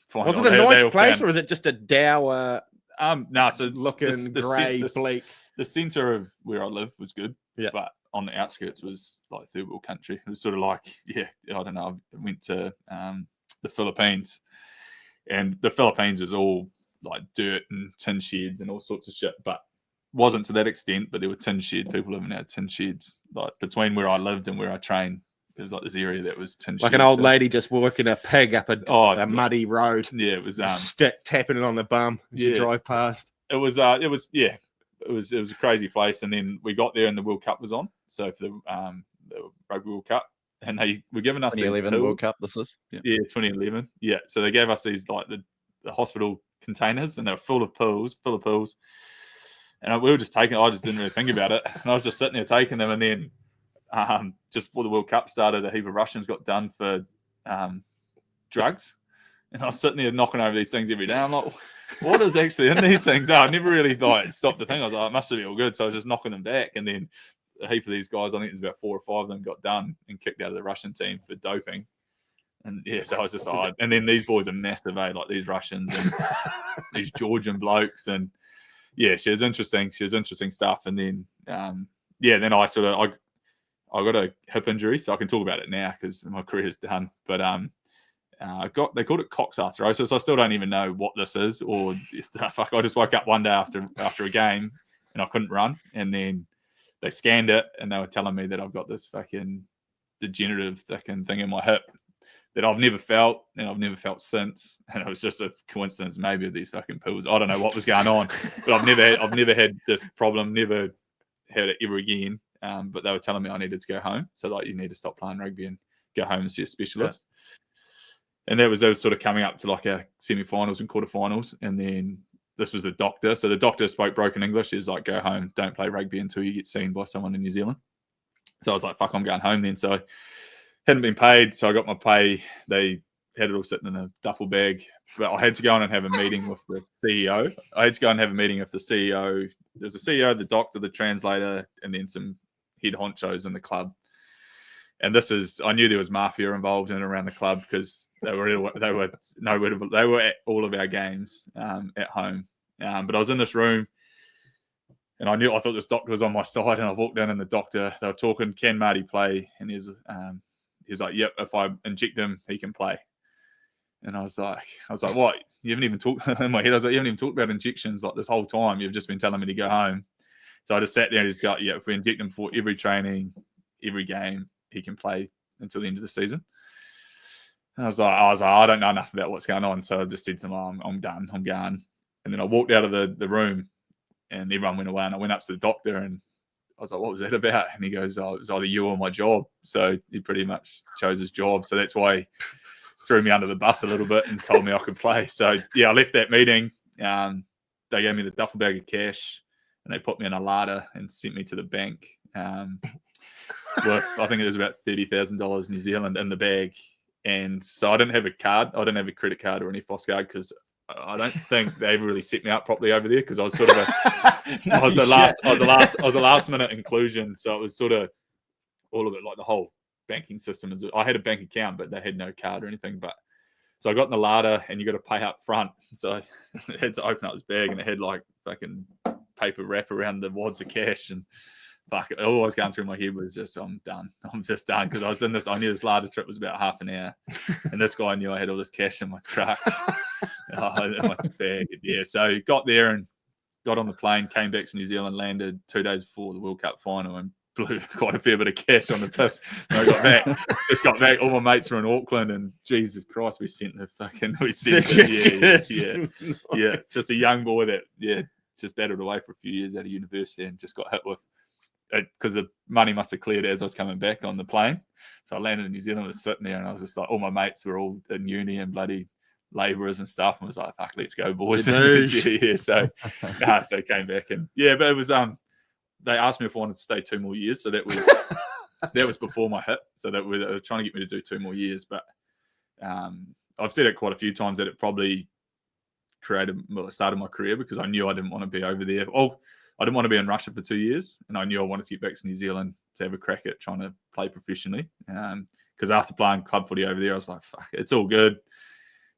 find. Was it a nice place, or was it just a dour? No, so looking grey, bleak. The centre of where I live was good, yeah. But on the outskirts was like third world country. It was sort of like, I don't know. I went to the Philippines, and the Philippines was all like dirt and tin sheds and all sorts of shit, but wasn't to that extent. But there were tin sheds, people living out of tin sheds, like between where I lived and where I trained. There was like this area that was tin sheds. Like an old lady just walking a pig up a muddy road. Yeah, it was stick tapping it on the bum as you drive past. It was a crazy place. And then we got there and the World Cup was on. So for the Rugby World Cup, and they were giving us 2011 World Cup. This is 2011. Yeah, so they gave us these like the hospital containers, and they were full of pills. And we were just taking. I just didn't really think about it, and I was just sitting there taking them, and then. Just before the World Cup started, a heap of Russians got done for drugs, and I was sitting there knocking over these things every day. I'm like, what is actually in these things? I never really stopped to think. I was like, it must be all good. So I was just knocking them back, and then a heap of these guys, I think there's about 4 or 5 of them, got done and kicked out of the Russian team for doping. And so I was just like, and then these boys are massive, like these Russians and these Georgian blokes, and she was interesting. She was interesting stuff, and then then I got a hip injury, so I can talk about it now because my career is done. But they called it Cox arthrosis. I still don't even know what this is, or I just woke up one day after a game and I couldn't run, and then they scanned it and they were telling me that I've got this fucking degenerative fucking thing in my hip that I've never felt and I've never felt since. And it was just a coincidence, maybe, of these fucking pills. I don't know what was going on, but I've never had this problem, never had it ever again. But they were telling me I needed to go home. So like, you need to stop playing rugby and go home and see a specialist. Yeah. And that was sort of coming up to like our semi-finals and quarterfinals. And then this was the doctor. So the doctor spoke broken English. He's like, go home, don't play rugby until you get seen by someone in New Zealand. So I was like, fuck, I'm going home then. So I hadn't been paid. So I got my pay. They had it all sitting in a duffel bag. But I had to go on and have a meeting with the CEO. There's a CEO, the doctor, the translator, and then some head honchos in the club. And I knew there was mafia involved in and around the club because they were at all of our games at home. But I was in this room, and I thought this doctor was on my side, and I walked in, and the doctor, they were talking, can Marty play? And he's like, yep, if I inject him, he can play. And I was like, what? You haven't even talked in my head. I was like, you haven't even talked about injections like this whole time. You've just been telling me to go home. So I just sat there and just got, if we inject him for every training, every game, he can play until the end of the season. And I was like, I don't know enough about what's going on. So I just said to him, I'm done, I'm gone. And then I walked out of the room, and everyone went away, and I went up to the doctor, and I was like, what was that about? And he goes, it was either you or my job. So he pretty much chose his job. So that's why he threw me under the bus a little bit and told me I could play. So I left that meeting. They gave me the duffel bag of cash. and they put me in a larder and sent me to the bank. With, I think it was about $30,000 New Zealand in the bag. And so I didn't have a card. I didn't have a credit card or any FOS card because I don't think they really set me up properly over there because I was sort of I was a last minute inclusion. So it was sort of all of it, like the whole banking system. I had a bank account, but they had no card or anything. But so I got in the larder and you got to pay up front. So I had to open up this bag and it had like fucking paper wrap around the wads of cash and fuck, all I was going through my head was just, I'm done. I'm just done because I knew this larder trip was about half an hour, and this guy knew I had all this cash in my truck, in my bag. Yeah, so got there and got on the plane, came back to New Zealand, landed 2 days before the World Cup final, and blew quite a fair bit of cash on the piss. And I got back. All my mates were in Auckland, and Jesus Christ, we sent just a young boy that just battled away for a few years out of university and just got hit with. Because the money must have cleared as I was coming back on the plane. So I landed in New Zealand, was sitting there, and I was just like, all my mates were all in uni and bloody labourers and stuff, and was like, fuck, let's go, boys. So I came back, and but it was they asked me if I wanted to stay 2 more years, so that was before my hit, so that they were trying to get me to do 2 more years, but I've said it quite a few times that it probably started my career because I knew I didn't want to be over there. I didn't want to be in Russia for 2 years, and I knew I wanted to get back to New Zealand to have a crack at trying to play professionally. Because after playing club footy over there, I was like, fuck, it's all good.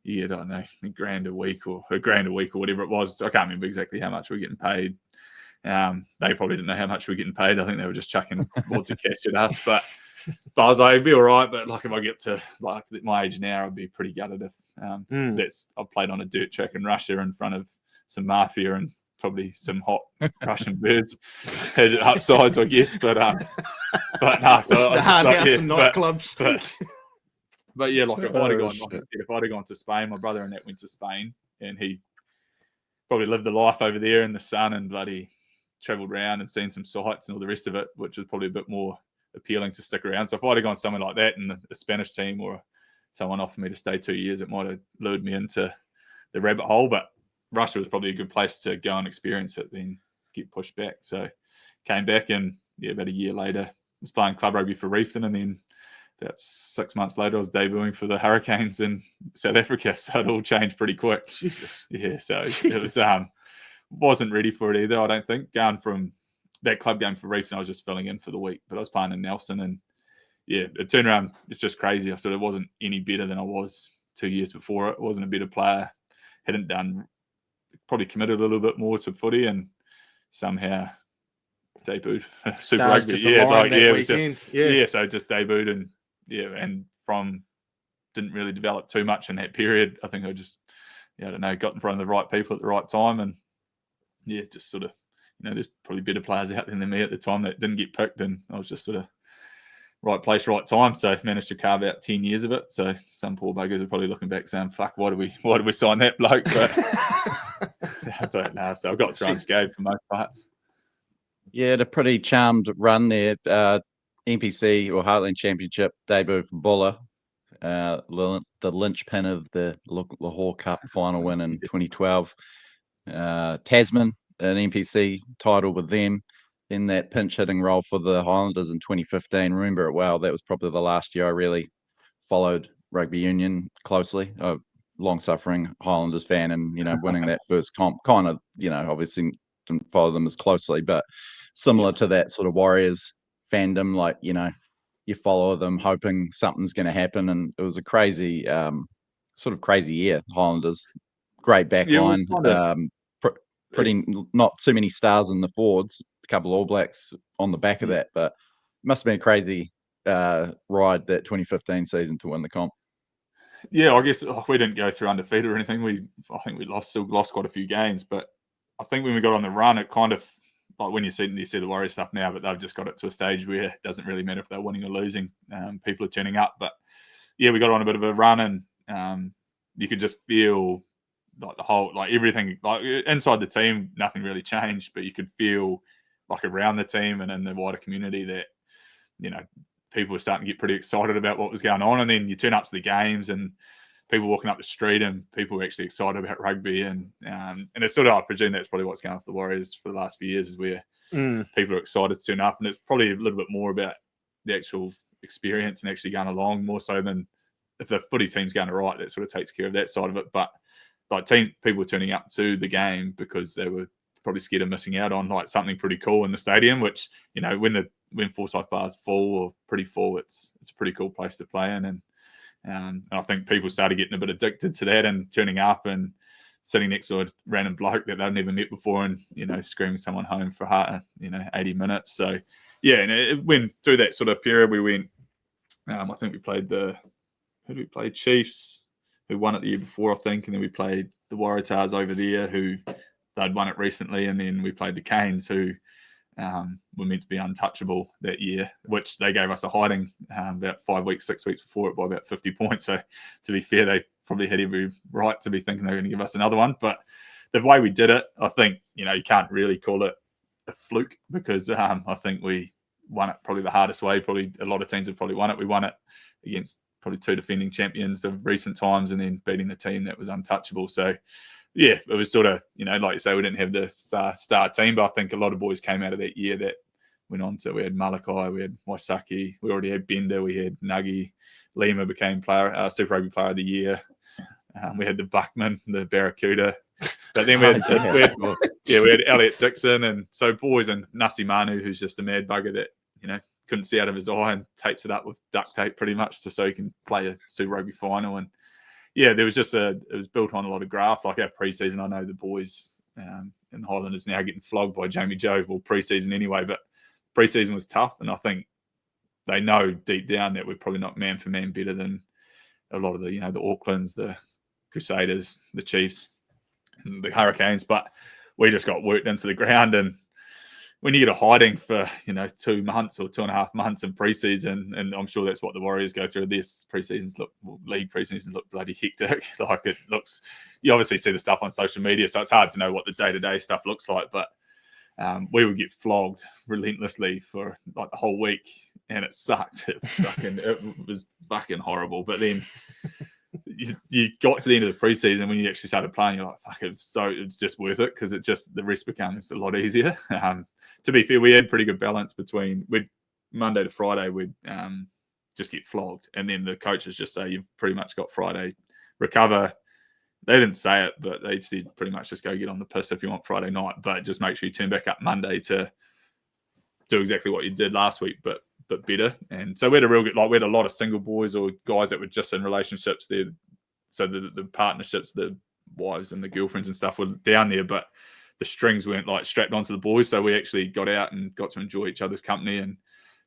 Yeah, I don't know, $1,000 a week or whatever it was. I can't remember exactly how much we were getting paid. They probably didn't know how much we were getting paid. I think they were just chucking wads of cash at us. But I was like, it'd be all right. But like if I get to like my age now, I'd be pretty gutted if I played on a dirt track in Russia in front of some mafia and probably some hot Russian birds. Has it upsides, I guess, but no. So the hard house and nightclubs. But yeah, like if I'd have gone to Spain, my brother and that went to Spain, and he probably lived the life over there in the sun and bloody travelled around and seen some sights and all the rest of it, which was probably a bit more appealing to stick around. So if I'd have gone somewhere like that in the Spanish team or someone offered me to stay 2 years, it might have lured me into the rabbit hole, but Russia was probably a good place to go and experience it, then get pushed back. So came back and about a year later was playing club rugby for Reefton, and then about 6 months later I was debuting for the Hurricanes in South Africa. So it all changed pretty quick. Jesus. Yeah, so it was wasn't ready for it either, I don't think. Going from that club game for Reefton, I was just filling in for the week, but I was playing in Nelson, and it turned around. It's just crazy. I sort of wasn't any better than I was 2 years before. It wasn't a better player. Hadn't done. Probably committed a little bit more to footy and somehow debuted Super Rugby. So just debuted and from didn't really develop too much in that period. I think I just I don't know, got in front of the right people at the right time, and just sort of there's probably better players out there than me at the time that didn't get picked, and I was just sort of right place, right time. So managed to carve out 10 years of it. So some poor buggers are probably looking back saying, fuck, why did we sign that bloke? But no, so I've got through unscathed for most parts. Yeah, a pretty charmed run there. NPC or Heartland Championship debut for Buller. The linchpin of the Lahore Cup final win in 2012. Tasman, an NPC title with them. Then that pinch hitting role for the Highlanders in 2015. Remember it well. That was probably the last year I really followed rugby union closely. Long-suffering Highlanders fan, and winning that first comp, kind of obviously didn't follow them as closely, but similar to that sort of Warriors fandom, like you follow them hoping something's going to happen, and it was a crazy crazy year. Highlanders, great back line, pretty not too many stars in the forwards, a couple All Blacks on the back of that, but it must have been a crazy ride that 2015 season to win the comp. Yeah, I guess we didn't go through undefeated or anything. I think we still lost quite a few games, but I think when we got on the run, it kind of like when you see the Warriors stuff now, but they've just got it to a stage where it doesn't really matter if they're winning or losing. People are turning up, but we got on a bit of a run, and you could just feel like the whole, like everything, like inside the team, nothing really changed, but you could feel like around the team and in the wider community that people were starting to get pretty excited about what was going on. And then you turn up to the games, and people walking up the street and people were actually excited about rugby. And it's sort of, I presume that's probably what's going on for the Warriors for the last few years, is where people are excited to turn up. And it's probably a little bit more about the actual experience and actually going along, more so than if the footy team's going right, that sort of takes care of that side of it. But like people were turning up to the game because they were probably scared of missing out on like something pretty cool in the stadium, which, you know, when Forsyth Bar's full or pretty full, it's a pretty cool place to play in. And I think people started getting a bit addicted to that and turning up and sitting next to a random bloke that they've never met before and, you know, screaming someone home for 80 minutes. So yeah, and it went through that sort of period. We went, I think we played Chiefs, who won it the year before, I think, and then we played the Waratahs over there, who they'd won it recently, and then we played the Canes, who were meant to be untouchable that year, which they gave us a hiding about 6 weeks before it by about 50 points. So to be fair, they probably had every right to be thinking they were going to give us another one. But the way we did it, I think, you know, you can't really call it a fluke, because I think we won it probably the hardest way. Probably a lot of teams have probably won it. We won it against probably 2 defending champions of recent times, and then beating the team that was untouchable. So yeah, it was sort of, you know, like you say, we didn't have the star team, but I think a lot of boys came out of that year that went on to, we had Malachi, we had Waisaki, we already had Bender, we had Nuggy, Lima became Super Rugby Player of the Year. We had the Buckman, the Barracuda, but then we had Elliot Dixon, and so boys, and Nasi Manu, who's just a mad bugger that, you know, couldn't see out of his eye and tapes it up with duct tape pretty much so he can play a Super Rugby final. And yeah, there was just it was built on a lot of graft. Like our preseason, I know the boys and the Highlanders now getting flogged by Jamie Joe, well, preseason anyway, but preseason was tough, and I think they know deep down that we're probably not man for man better than a lot of the, you know, the Aucklands, the Crusaders, the Chiefs, and the Hurricanes, but we just got worked into the ground. And when you get a hiding for, you know, 2 months or 2.5 months in preseason, and I'm sure that's what the Warriors go through. This league preseasons look bloody hectic. Like, it looks, you obviously see the stuff on social media, so it's hard to know what the day-to-day stuff looks like. But we would get flogged relentlessly for like the whole week, and it sucked. It was fucking horrible. But then you got to the end of the preseason, when you actually started playing, you're like, fuck, it's just worth it, because the rest becomes a lot easier. To be fair, we had pretty good balance between Monday to Friday we'd just get flogged, and then the coaches just say you've pretty much got Friday recover. They didn't say it, but they said pretty much just go get on the piss if you want Friday night, but just make sure you turn back up Monday to do exactly what you did last week, but better. And so we had a real good, like, we had a lot of single boys or guys that were just in relationships there. So the partnerships, the wives and the girlfriends and stuff were down there, but the strings weren't like strapped onto the boys. So we actually got out and got to enjoy each other's company. And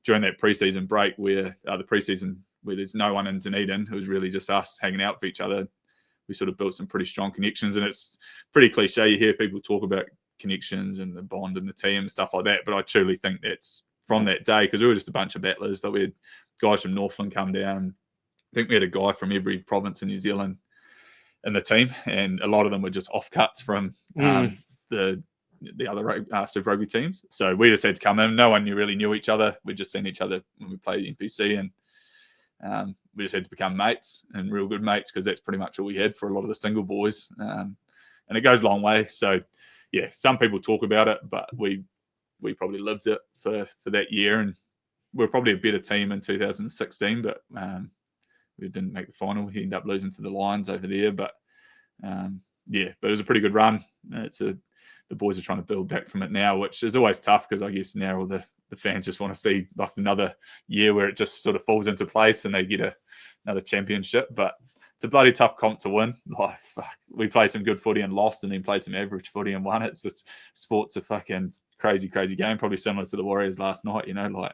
during that preseason break, where there's no one in Dunedin, it was really just us hanging out with each other. We sort of built some pretty strong connections, and it's pretty cliche. You hear people talk about connections and the bond in the team and stuff like that, but I truly think that's from that day, because we were just a bunch of battlers. Like, we had guys from Northland come down. I think we had a guy from every province in New Zealand in the team, and a lot of them were just offcuts from the other Super Rugby teams. So we just had to come in. No one really knew each other. We'd just seen each other when we played NPC, and we just had to become mates, and real good mates, because that's pretty much all we had for a lot of the single boys. And it goes a long way. So yeah, some people talk about it, but we probably lived it for that year, and we're probably a better team in 2016, but we didn't make the final. We ended up losing to the Lions over there, but it was a pretty good run. The boys are trying to build back from it now, which is always tough, because I guess now all the fans just want to see like another year where it just sort of falls into place and they get another championship. But it's a bloody tough comp to win. Like, fuck, we played some good footy and lost, and then played some average footy and won. It's just, sport's a fucking crazy game, probably similar to the Warriors last night, you know, like,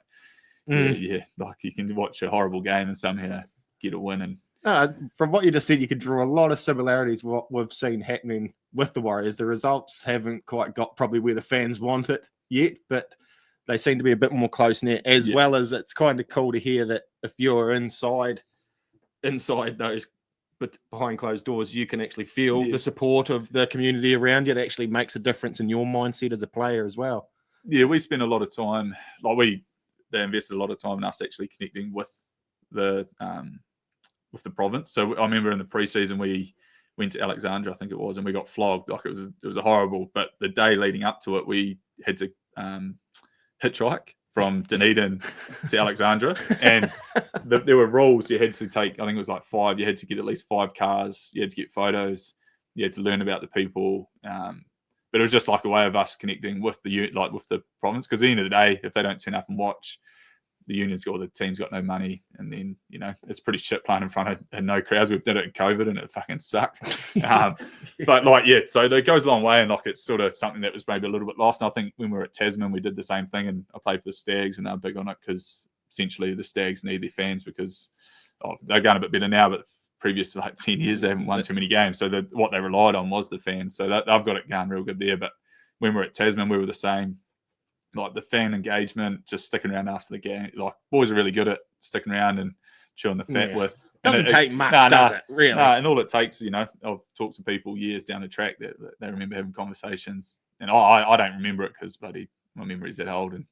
like you can watch a horrible game and somehow get a win. And from what you just said, you could draw a lot of similarities with what we've seen happening with the Warriors. The results haven't quite got probably where the fans want it yet, but they seem to be a bit more close-knit, as well as it's kind of cool to hear that if you're inside those, but behind closed doors, you can actually feel the support of the community around you. It actually makes a difference in your mindset as a player as well. Yeah, we spend a lot of time, they invested a lot of time in us actually connecting with the with the province. So I remember in the preseason we went to Alexandra, I think it was, and we got flogged. Like it was a horrible. But the day leading up to it, we had to hitchhike from Dunedin to Alexandra, and there were rules. You had to take, I think it was like 5. You had to get at least 5 cars. You had to get photos. You had to learn about the people. But it was just like a way of us connecting with the province. Because at the end of the day, if they don't turn up and watch, the union's or the team's got no money, and then it's pretty shit playing in front of no crowds. We've done it in COVID, and it fucking sucked. But so it goes a long way, and like it's sort of something that was maybe a little bit lost. And I think when we were at Tasman, we did the same thing, and I played for the Stags, and they're big on it because essentially the Stags need their fans because they're going a bit better now, but previous to like 10 years they haven't won too many games. So what they relied on was the fans. So they've got it going real good there. But when we were at Tasman, we were the same. Like the fan engagement, just sticking around after the game. Like boys are really good at sticking around and chewing the fat with. Doesn't take much, does it? Really? And all it takes, I've talked to people years down the track that they remember having conversations, and I don't remember it because bloody my memory's that old, and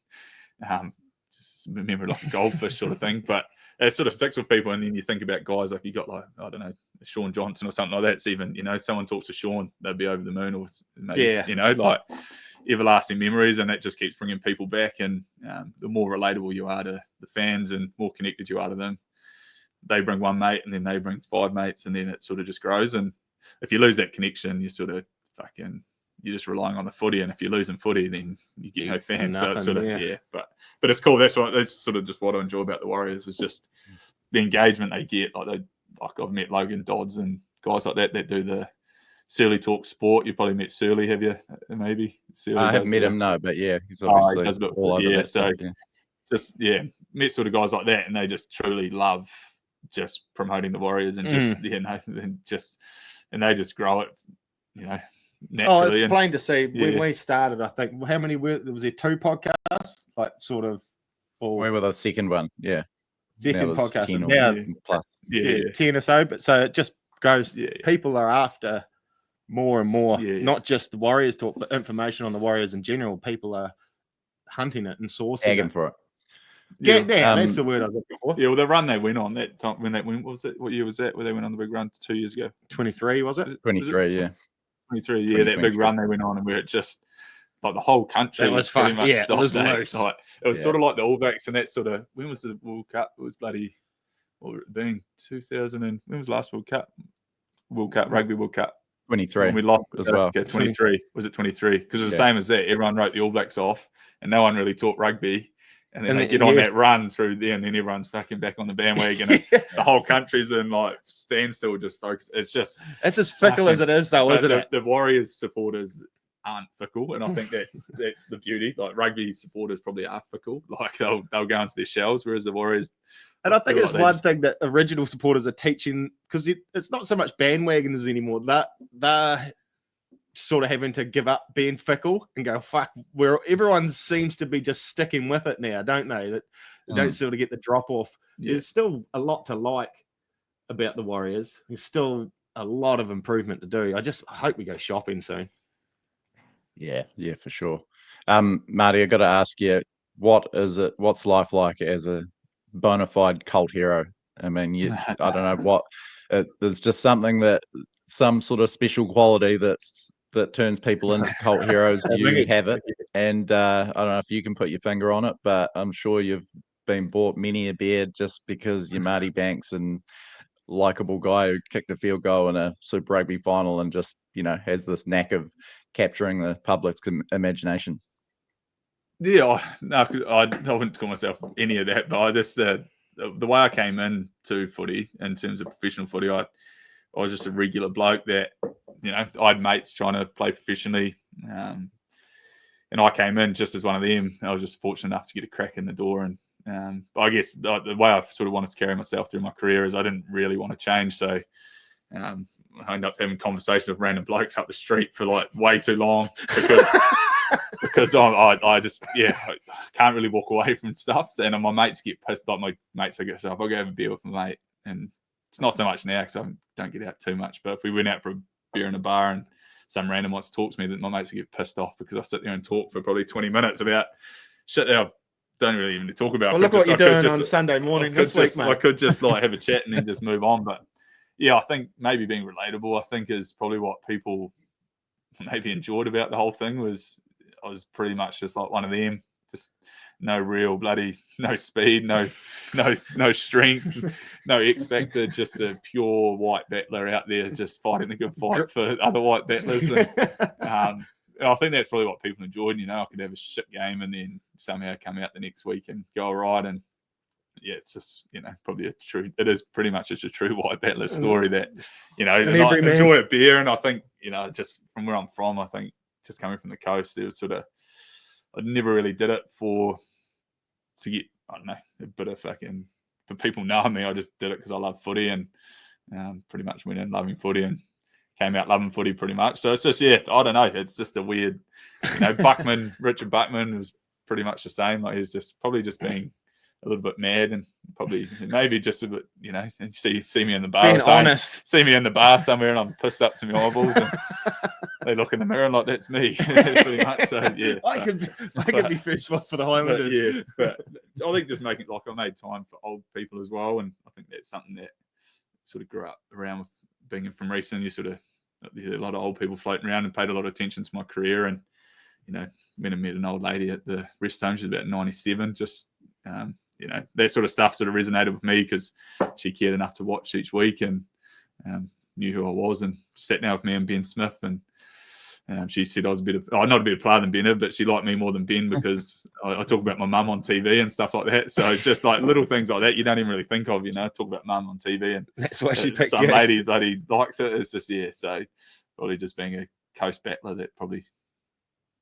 just remember like a goldfish sort of thing. But it sort of sticks with people, and then you think about guys like you got like I don't know Sean Johnson or something like that. It's even someone talks to Sean, they'd be over the moon, or maybe like everlasting memories, and that just keeps bringing people back. And the more relatable you are to the fans and more connected you are to them, they bring one mate and then they bring 5 mates, and then it sort of just grows. And if you lose that connection, you're sort of you're just relying on the footy, and if you're losing footy, then you get no fans. So it's sort of but it's cool. That's sort of just what I enjoy about the Warriors is just the engagement they get. Like I've met Logan Dodds and guys like that do the Surly Talk Sport. You probably met Surly, have you? Maybe Surly I haven't met him, no, but yeah, he's obviously he does a bit, all over that so stuff, just met sort of guys like that, and they just truly love just promoting the Warriors and just and they just grow it, naturally. It's plain to see. When we started, I think how many was there? 2 podcasts, like sort of. We were the second one, second podcast, 10 now plus, 10 or so. But so it just goes. People are after more and more, not just the Warriors talk, but information on the Warriors in general. People are hunting it and sourcing it for it. That's the word I was looking for. Yeah, well, the run they went on that time when that went, what was it? What year was that? Where they went on the big run 2 years ago? 23 was it? 23, yeah. 23, yeah. That big run they went on, and where it just like the whole country was pretty much it stopped. Was loose. Like, it was sort of like the All Blacks, and that sort of when was the World Cup? It was bloody what would it been 2000 and when was the last World Cup? Rugby World Cup. 23 we lost as well. 23 was it 23? Because it was the same as that. Everyone wrote the All Blacks off, and no one really taught rugby. And then they get on that run through there, and then everyone's fucking back on the bandwagon. And the whole country's in like standstill, just focused. It's as fickle as it is, though, isn't it? The Warriors supporters aren't fickle, and I think that's the beauty. Like rugby supporters probably are fickle. Like they'll go into their shells, whereas the Warriors. And I think it's one thing that original supporters are teaching, because it's not so much bandwagoners anymore. They're sort of having to give up being fickle and go, fuck, where everyone seems to be just sticking with it now, don't they? That they don't sort of get the drop off. There's still a lot to like about the Warriors. There's still a lot of improvement to do. I hope we go shopping soon. Yeah, for sure. Marty, I got to ask you, what's life like as a bona fide cult hero? I mean, I don't know what, there's just some sort of special quality that turns people into cult heroes. You have it, and I don't know if you can put your finger on it, but I'm sure you've been bought many a beer just because you're Marty Banks and likable guy who kicked a field goal in a Super Rugby final and just has this knack of capturing the public's imagination. Yeah, no, I wouldn't call myself any of that, but the way I came into footy in terms of professional footy, I was just a regular bloke that, I had mates trying to play professionally. And I came in just as one of them. I was just fortunate enough to get a crack in the door. And but I guess the way I sort of wanted to carry myself through my career is I didn't really want to change. So I ended up having conversations with random blokes up the street for like way too long because I just, I can't really walk away from stuff. And my mates get pissed. Like my mates, I guess, I'll go have a beer with my mate. And it's not so much now because I don't get out too much. But if we went out for a beer in a bar and some random wants to talk to me, that my mates would get pissed off because I sit there and talk for probably 20 minutes about shit that I've don't really even talk about. Well, look what you're doing on Sunday morning this week, mate. I could just like have a chat and then just move on. But yeah, I think maybe being relatable, I think is probably what people maybe enjoyed about the whole thing. Was I was pretty much just like one of them, just no real no speed, no strength, no X factor, just a pure white battler out there just fighting the good fight for other white battlers. And, I think that's probably what people enjoyed. You know, I could have a shit game and then somehow come out the next week and go all right. And yeah, it's just, you know, probably it is pretty much just a true white battler story that, you know, and I enjoy a beer. And I think, you know, just from where I'm from, I think just coming from the coast, there was sort of, I never really did it to get, I don't know, a bit of fucking, for people knowing me, I just did it because I love footy and pretty much went in loving footy and came out loving footy pretty much. So it's just, yeah, I don't know. It's just a weird, you know, Richard Buckman was pretty much the same. Like he's just probably just being a little bit mad and probably maybe just a bit, you know, see me in the bar. Being honest. See me in the bar somewhere and I'm pissed up to my eyeballs and they look in the mirror and like, that's me. Pretty much. So yeah. I could be first one for the Highlanders. Yeah, but I think just making like I made time for old people as well. And I think that's something that sort of grew up around with being from Reefton. You sort of a lot of old people floating around and paid a lot of attention to my career. And, you know, went and met an old lady at the rest home. She's about 97. Just, you know, that sort of stuff sort of resonated with me because she cared enough to watch each week and knew who I was and sat down with me and Ben Smith. And she said I was not a better player than Ben, but she liked me more than Ben because I talk about my mum on TV and stuff like that. So it's just like little things like that you don't even really think of, you know, talk about mum on TV and that's why she picked some lady bloody likes it. It's just, yeah, so probably just being a coast battler that probably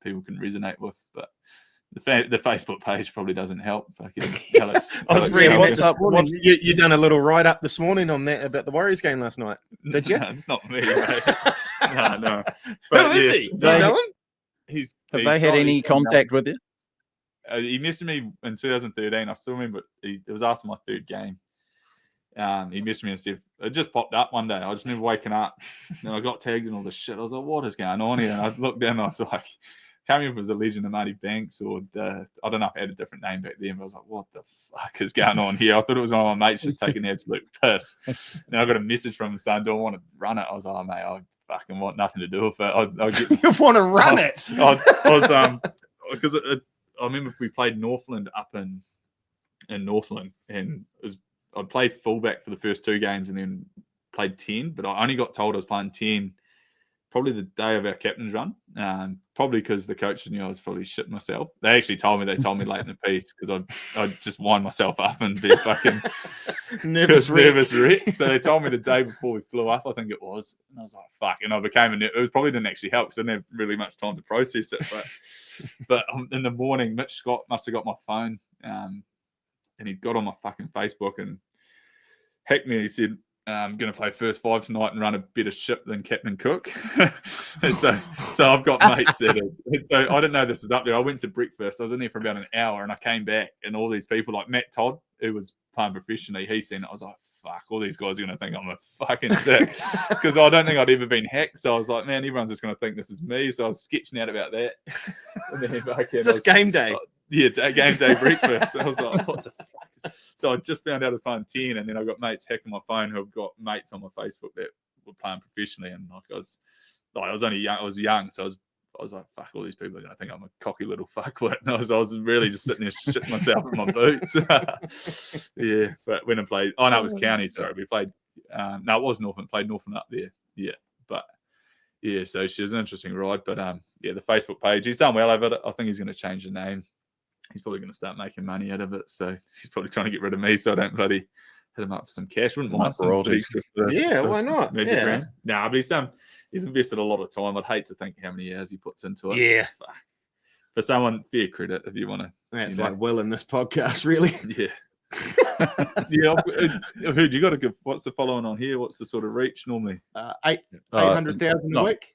people can resonate with. But the Facebook page probably doesn't help. Alex, I was reading that this morning. You done a little write-up this morning on that about the Warriors game last night, did you? No, it's not me, mate. No. But who is he? Do you know him? Have they had any contact with you? He messaged me in 2013. I still remember it was after my third game. He messaged me and said, it just popped up one day. I just remember waking up and I got tagged and all this shit. I was like, what is going on here? And I looked down and I was like, can't remember if it was a Legend of Marty Banks or I don't know if it had a different name back then, but I was like, what the fuck is going on here? I thought it was one of my mates just taking the absolute piss. Then I got a message from him saying, do I want to run it? I was like, oh, mate, I fucking want nothing to do with it. You want to run it? I was, because I remember we played Northland up in Northland and I'd played fullback for the first two games and then played 10, but I only got told I was playing 10 probably the day of our captain's run, probably because the coaches knew I was probably shitting myself. They told me late in the piece because I'd just wind myself up and be a fucking nervous wreck. So they told me the day before we flew up, I think it was, and I was like, fuck. And I became it was probably didn't actually help because I didn't have really much time to process it. But in the morning, Mitch Scott must have got my phone and he got on my fucking Facebook and hacked me. He said, I'm going to play first five tonight and run a better ship than Captain Cook. And so I've got mates that so I didn't know this was up there. I went to breakfast. I was in there for about an hour and I came back and all these people like Matt Todd, who was playing professionally, he seen it. I was like, fuck, all these guys are going to think I'm a fucking dick because I don't think I'd ever been hacked. So I was like, man, everyone's just going to think this is me. So I was sketching out about that. And then just game day. Yeah, game day breakfast. I was like, what the fuck? So I just found out I was playing 10, and then I got mates hacking my phone who have got mates on my Facebook that were playing professionally, and I was only young. I was young, so I was like, fuck, all these people are going to think I'm a cocky little fuckwit. And I was really just sitting there shitting myself in my boots. Yeah, but when I played, it was County. Sorry, we played. No, it was Northland. Played Northland up there. Yeah, but yeah, so she was an interesting ride. But yeah, the Facebook page, he's done well over it. I think he's going to change the name. He's probably going to start making money out of it. So he's probably trying to get rid of me so I don't bloody hit him up for some cash. Wouldn't mind some why not? Yeah. Nah, but he's invested a lot of time. I'd hate to think how many hours he puts into it. Yeah. For someone, fair credit if you want to. That's like Will in this podcast, really. Yeah. Yeah. Who do you got to give? What's the following on here? What's the sort of reach normally? 800,000 a week.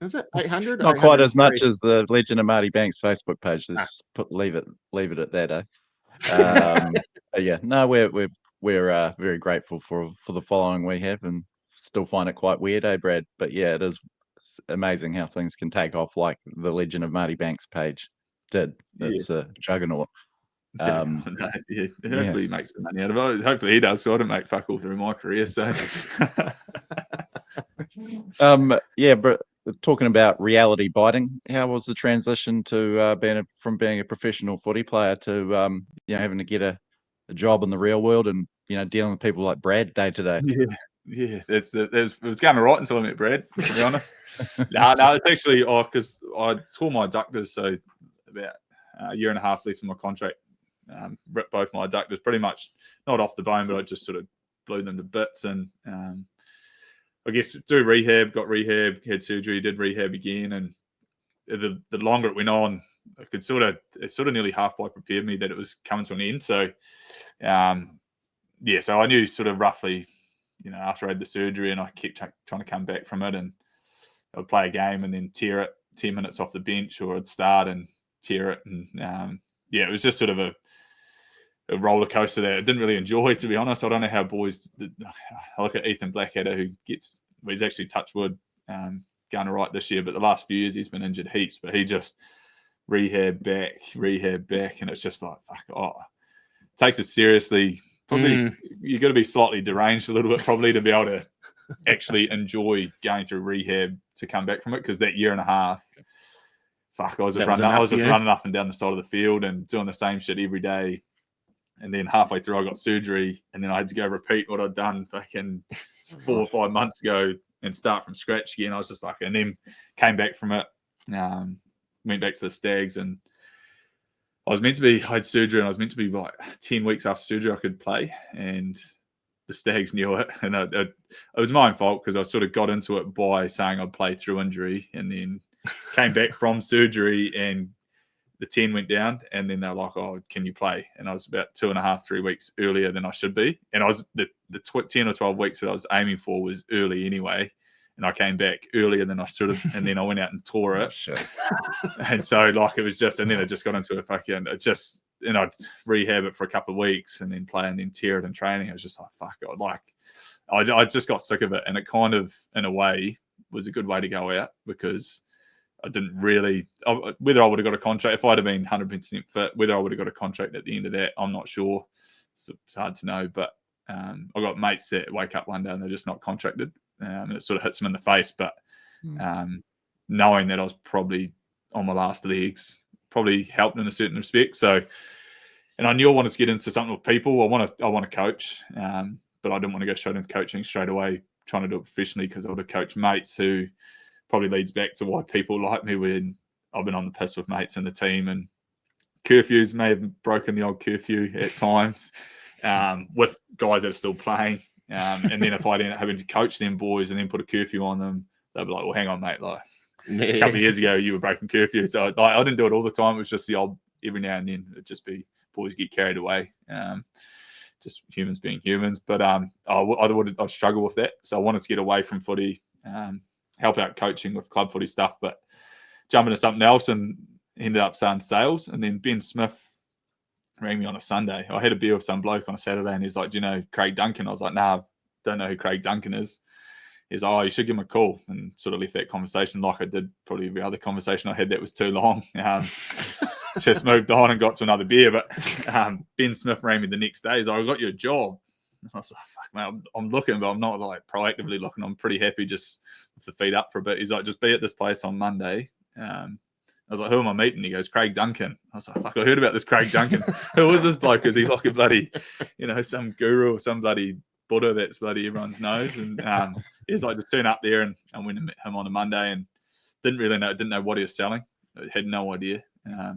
Is it 800? Not quite as much as the Legend of Marty Banks Facebook page. Let's leave it at that. Yeah, no, we're very grateful for the following we have, and still find it quite weird, Brad? But yeah, it is amazing how things can take off like the Legend of Marty Banks page did. It's a juggernaut. Hopefully he makes some money out of it. Hopefully he does. So I didn't make fuck all through my career. So, but talking about reality biting, how was the transition to from being a professional footy player to having to get a job in the real world and dealing with people like Brad day to day? Yeah, it was going all right until I met Brad, to be honest. No, it's actually because I tore my adductors, so about a year and a half left in my contract. Ripped both my adductors, pretty much not off the bone, but I just sort of blew them to bits. And I guess got rehab, had surgery, did rehab again, and the longer it went on, it sort of nearly halfway prepared me that it was coming to an end. So, so I knew sort of roughly. After I had the surgery and I kept trying to come back from it, and I would play a game and then tear it 10 minutes off the bench, or I'd start and tear it. And it was just sort of a roller coaster that I didn't really enjoy, to be honest. I don't know how boys, I look at Ethan Blackadder, he's actually touch wood, going all right this year, but the last few years he's been injured heaps, but he just rehab back. And it's just like, takes it seriously. Probably you've got to be slightly deranged a little bit, probably, to be able to actually enjoy going through rehab to come back from it. Because that year and a half, I was just running up and down the side of the field and doing the same shit every day. And then halfway through, I got surgery, and then I had to go repeat what I'd done fucking 4 or 5 months ago and start from scratch again. I was just like, and then came back from it, went back to the Stags, and I had surgery, and I was meant to be like 10 weeks after surgery I could play, and the Stags knew it. And it was my own fault, because I sort of got into it by saying I'd play through injury, and then came back from surgery and the 10 went down, and then they're like, "Oh, can you play?" And I was about 2.5-3 weeks earlier than I should be. And I was the 10 or 12 weeks that I was aiming for was early anyway. And I came back earlier than I should have, and then I went out and tore it. And so, it was just, and then it just got into and I'd rehab it for a couple of weeks and then play and then tear it in training. I was just like, fuck God. I just got sick of it. And it kind of, in a way, was a good way to go out, because I didn't really, whether I would have got a contract, if I'd have been 100% fit, whether I would have got a contract at the end of that, I'm not sure. It's hard to know. But I got mates that wake up one day and they're just not contracted. And it sort of hits them in the face. But knowing that I was probably on my last legs probably helped in a certain respect. So, and I knew I wanted to get into something with people. I want to coach, but I didn't want to go straight into coaching straight away, trying to do it professionally, because I would have coached mates, who probably leads back to why people like me, when I've been on the piss with mates in the team, and curfews may have broken the old curfew at times with guys that are still playing. And then if I ended up having to coach them boys and then put a curfew on them, they'd be like, "Well, hang on, mate. A couple of years ago, you were breaking curfew." So I didn't do it all the time. It was just the odd, every now and then, it'd just be boys get carried away. Just humans being humans. But I'd struggle with that. So I wanted to get away from footy, help out coaching with club footy stuff, but jump into something else, and ended up saying sales. And then Ben Smith rang me on a Sunday. I had a beer with some bloke on a Saturday, and he's like, "Do you know Craig Duncan?" I was like, "Nah, don't know who Craig Duncan is." He's like, "Oh, you should give him a call," and sort of left that conversation like I did probably every other conversation I had that was too long. Just moved on and got to another beer. But Ben Smith rang me the next day. He's like, "I got you a job." And I was like, "Fuck, mate, I'm looking, but I'm not proactively looking. I'm pretty happy just with the feet up for a bit." He's like, "Just be at this place on Monday." I was like, "Who am I meeting?" He goes, "Craig Duncan." I was like, "Fuck, I heard about this Craig Duncan. Who is this bloke? Is he like a bloody, some guru or some bloody Buddha that's bloody everyone's knows?" And he's like, "Just turn up there." And I went and met him on a Monday, and didn't know what he was selling. I had no idea.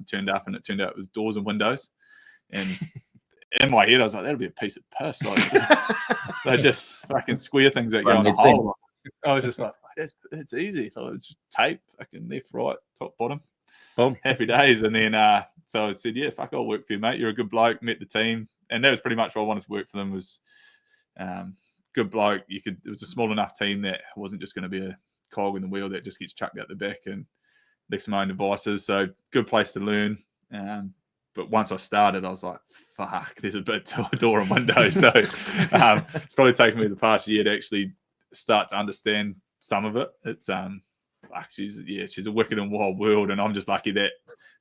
Turned up, and it turned out it was doors and windows. And in my head, I was like, "That'll be a piece of piss." They just fucking square things that go in a hole. I was just like, "It's easy." So it's just tape, fucking left, right, top, bottom. Boom. Happy days. And then so I said, "Yeah, fuck, I'll work for you, mate. You're a good bloke." Met the team, and that was pretty much what I wanted to work for them. Was good bloke. It was a small enough team that wasn't just going to be a cog in the wheel that just gets chucked out the back and left to my own devices. So good place to learn. But once I started, I was like, "Fuck, there's a bit to a door and window." So it's probably taken me the past year to actually start to understand some of it. It's she's a wicked and wild world, and I'm just lucky that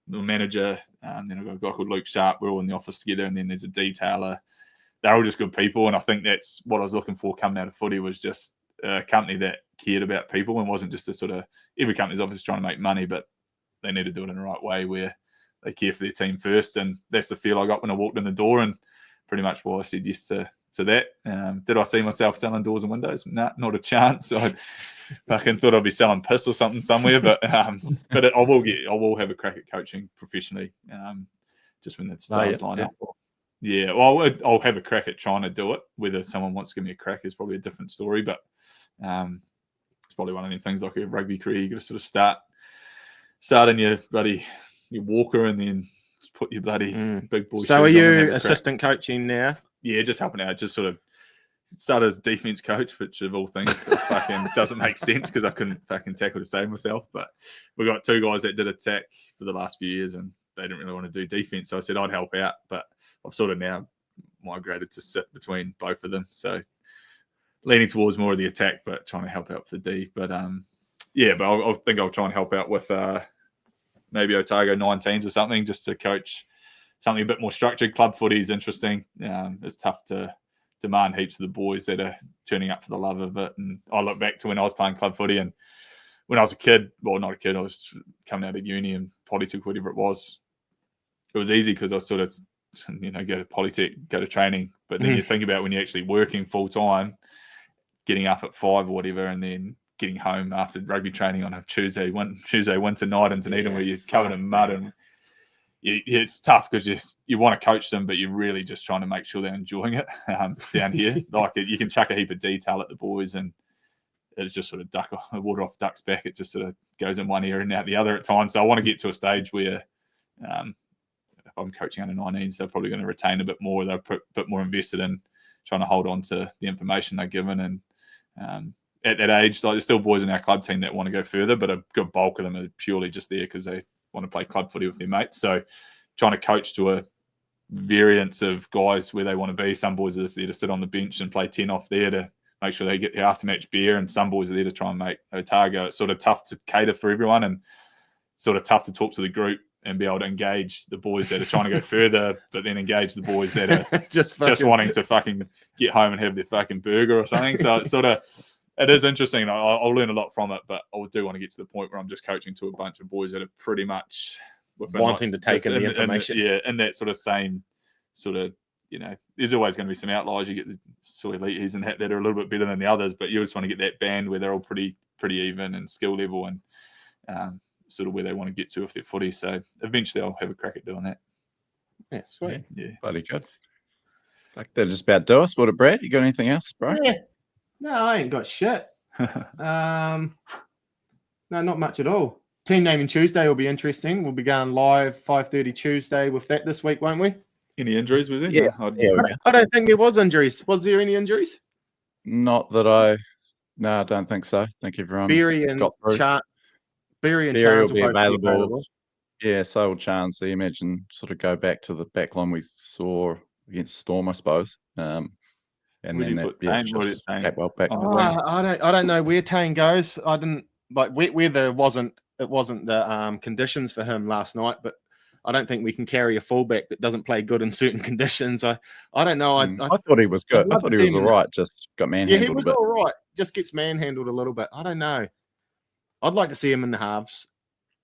the manager, then I've got a guy called Luke Sharp. We're all in the office together, and then there's a detailer. They're all just good people, and I think that's what I was looking for coming out of footy, was just a company that cared about people and wasn't just a sort of, every company's obviously trying to make money, but they need to do it in the right way where they care for their team first. And that's the feel I got when I walked in the door, and pretty much why I said yes to that. Did I see myself selling doors and windows? No, not a chance. I fucking thought I'd be selling piss or something somewhere, but I will have a crack at coaching professionally, just when the stars line up. Yeah, well, I'll have a crack at trying to do it. Whether someone wants to give me a crack is probably a different story, but it's probably one of the things like a rugby career. You got to sort of start in your walker, and then just put your bloody big boy. So are you assistant coaching now? Yeah, just helping out. Just sort of started as defense coach, which of all things fucking doesn't make sense because I couldn't fucking tackle to save myself. But we got two guys that did attack for the last few years, and they didn't really want to do defense. So I said I'd help out, but I've sort of now migrated to sit between both of them. So leaning towards more of the attack, but trying to help out with the D. But I think I'll try and help out with maybe Otago 19s or something, just to coach something a bit more structured. Club footy is interesting. It's tough to demand heaps of the boys that are turning up for the love of it. And I look back to when I was playing club footy, and when I was a kid, well, not a kid, I was coming out of uni and Polytech, whatever it was easy because I was sort of, go to Polytech, go to training. But then you think about when you're actually working full time, getting up at 5 or whatever, and then getting home after rugby training on a Tuesday winter night in Dunedin where you're covered in mud, and it's tough because you want to coach them, but you're really just trying to make sure they're enjoying it down here. Like you can chuck a heap of detail at the boys, and it's just sort of water off duck's back. It just sort of goes in one ear and out the other at times. So I want to get to a stage where if I'm coaching under 19s, they're probably going to retain a bit more. They're a bit more invested in trying to hold on to the information they're given. And at that age, like there's still boys in our club team that want to go further, but a good bulk of them are purely just there because they want to play club footy with their mates. So trying to coach to a variance of guys where they want to be. Some boys are just there to sit on the bench and play 10 off there to make sure they get their after-match beer, and some boys are there to try and make Otago. It's sort of tough to cater for everyone, and sort of tough to talk to the group and be able to engage the boys that are trying to go further, but then engage the boys that are just wanting to fucking get home and have their fucking burger or something. So it's sort of, it is interesting. I'll learn a lot from it, but I do want to get to the point where I'm just coaching to a bunch of boys that are pretty much wanting to take in the information. In that sort of same sort of, there's always going to be some outliers. You get the soy elites and that are a little bit better than the others, but you just want to get that band where they're all pretty even in skill level and sort of where they want to get to with their footy. So eventually I'll have a crack at doing that. Yeah, sweet. Yeah. Bloody good. Like that just about do us. What, Brad? You got anything else, bro? Yeah. No, I ain't got shit. No, not much at all. Team naming Tuesday will be interesting. We'll be going live 5:30 Tuesday with that this week, won't we? Any injuries with it? Yeah. I don't think there was injuries. Was there any injuries? Not that I don't think so. I think everyone Berry and Chance will be available. Yeah, so will Chance. So you imagine sort of go back to the back line we saw against Storm, I suppose. And then that well back. I don't know where Tane goes. I didn't like where there wasn't the conditions for him last night, but I don't think we can carry a fullback that doesn't play good in certain conditions. I don't know. I thought he was good. I thought he was all right. Just got manhandled. Yeah, he was all right. Just gets manhandled a little bit. I don't know. I'd like to see him in the halves.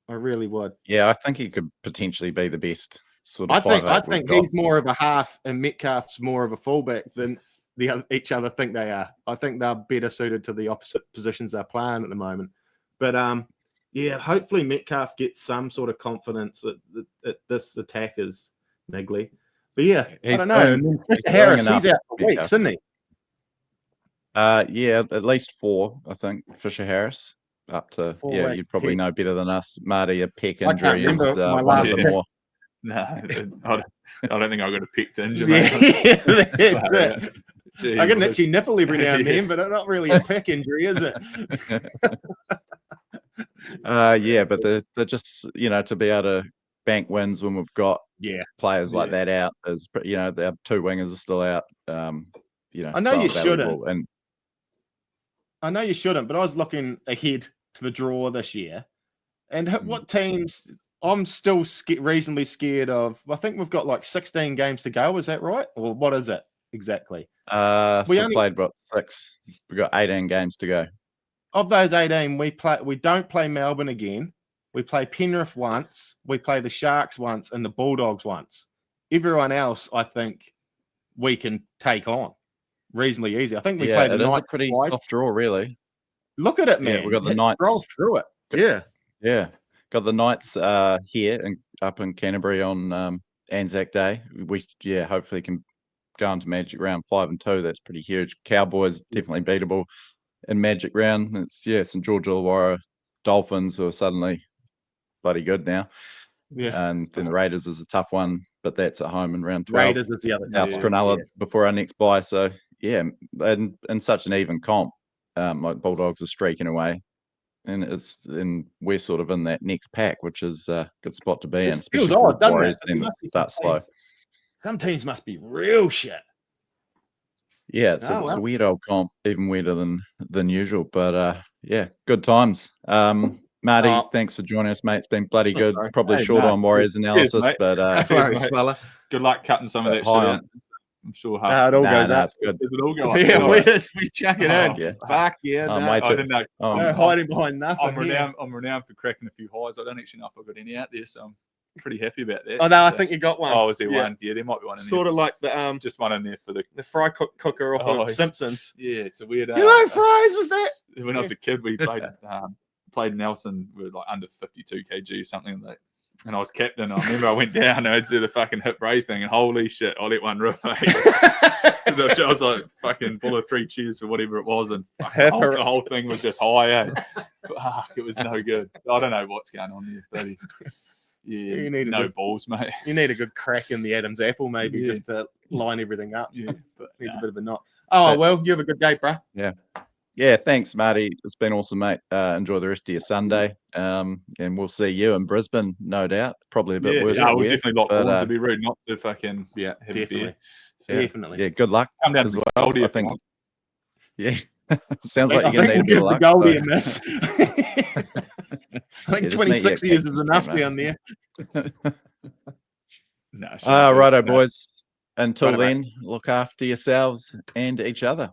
I really would. Yeah, I think he could potentially be the best sort of. I think he's more of a half, and Metcalf's more of a fullback than each other think they are. I think they're better suited to the opposite positions they're playing at the moment. But hopefully Metcalf gets some sort of confidence that this attack is niggly. But yeah, I don't know. Harris, he's out for weeks, isn't he? Yeah, at least 4, I think. Fisher Harris up to 4 weeks. You'd probably know better than us. Marty, a pec injury is one of the more. No, I don't think I got a pec to injure. Yeah, I get an itchy nipple every now and then, but it's not really a pec injury, is it? Yeah, but they're just, to be able to bank wins when we've got players like that out is, their 2 wingers are still out. I know you shouldn't. And I know you shouldn't, but I was looking ahead to the draw this year, and what teams I'm still reasonably scared of. I think we've got like 16 games to go. Is that right? Or what is it exactly? We only played about 6. We've got 18 games to go. Of those 18, we don't play Melbourne again. We play Penrith once. We play the Sharks once and the Bulldogs once. Everyone else, I think, we can take on reasonably easy. I think we play the Knights. It is a pretty soft draw, really. Look at it, man. Yeah, we got the Knights. Roll through it. Yeah. Got the Knights here and up in Canterbury on Anzac Day. We hopefully can go into Magic Round 5 and 2. That's pretty huge. Cowboys definitely beatable in Magic Round. It's St George Illawarra Dolphins who are suddenly bloody good now. Yeah. And then the Raiders is a tough one, but that's at home in round 12. Raiders is the other South Cronulla before our next bye. So and in such an even comp, like Bulldogs are streaking away. And we're sort of in that next pack, which is a good spot to be in. It feels odd, doesn't it? Start slow. Some teams must be real shit. Yeah, it's a weird old comp, even weirder than usual. But good times. Marty, thanks for joining us, mate. It's been bloody good. Probably short on Warriors analysis, cheers, but Cheers, fella. Good luck cutting some of that shit out. I'm sure. It all goes up. It's good. Does it all go up? Yeah, we chuck it in. Yeah. Fuck yeah. I didn't know. No hiding behind nothing. I'm renowned for cracking a few highs. I don't actually know if I've got any out there, so I'm pretty happy about that. Oh no, I think you got one. Oh, is there one? Yeah, there might be one in there. Sort of like the just one in there for the fry cooker off of Simpsons. Yeah, it's a weird. You know fries with that? When I was a kid, we played Nelson. We were like under 52 kg or something like that. And I was captain. I remember I went down and I'd do the fucking hip ray thing, and holy shit, I let one rip, mate. I was like fucking full of 3 cheers for whatever it was, and the whole thing was just high. Fuck, it was no good. I don't know what's going on there, buddy. Yeah, you need balls, mate. You need a good crack in the Adam's apple, maybe, just to line everything up. Yeah, but needs a bit of a knot. Oh, well, you have a good day, bro. Yeah, thanks, Marty. It's been awesome, mate. Enjoy the rest of your Sunday. And we'll see you in Brisbane, no doubt. Probably a bit worse. Yeah, we'll definitely lock on to be rude, not to fucking have definitely. Definitely. Yeah, good luck. Come down as to well. Goldie, I think. Yeah. Sounds like you're gonna need we'll a bit of luck. Goldie in this. I think 26 years is enough down there. Righto, boys. Until then, look after yourselves and each other.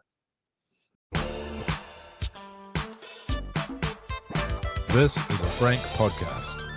This is a Frank podcast.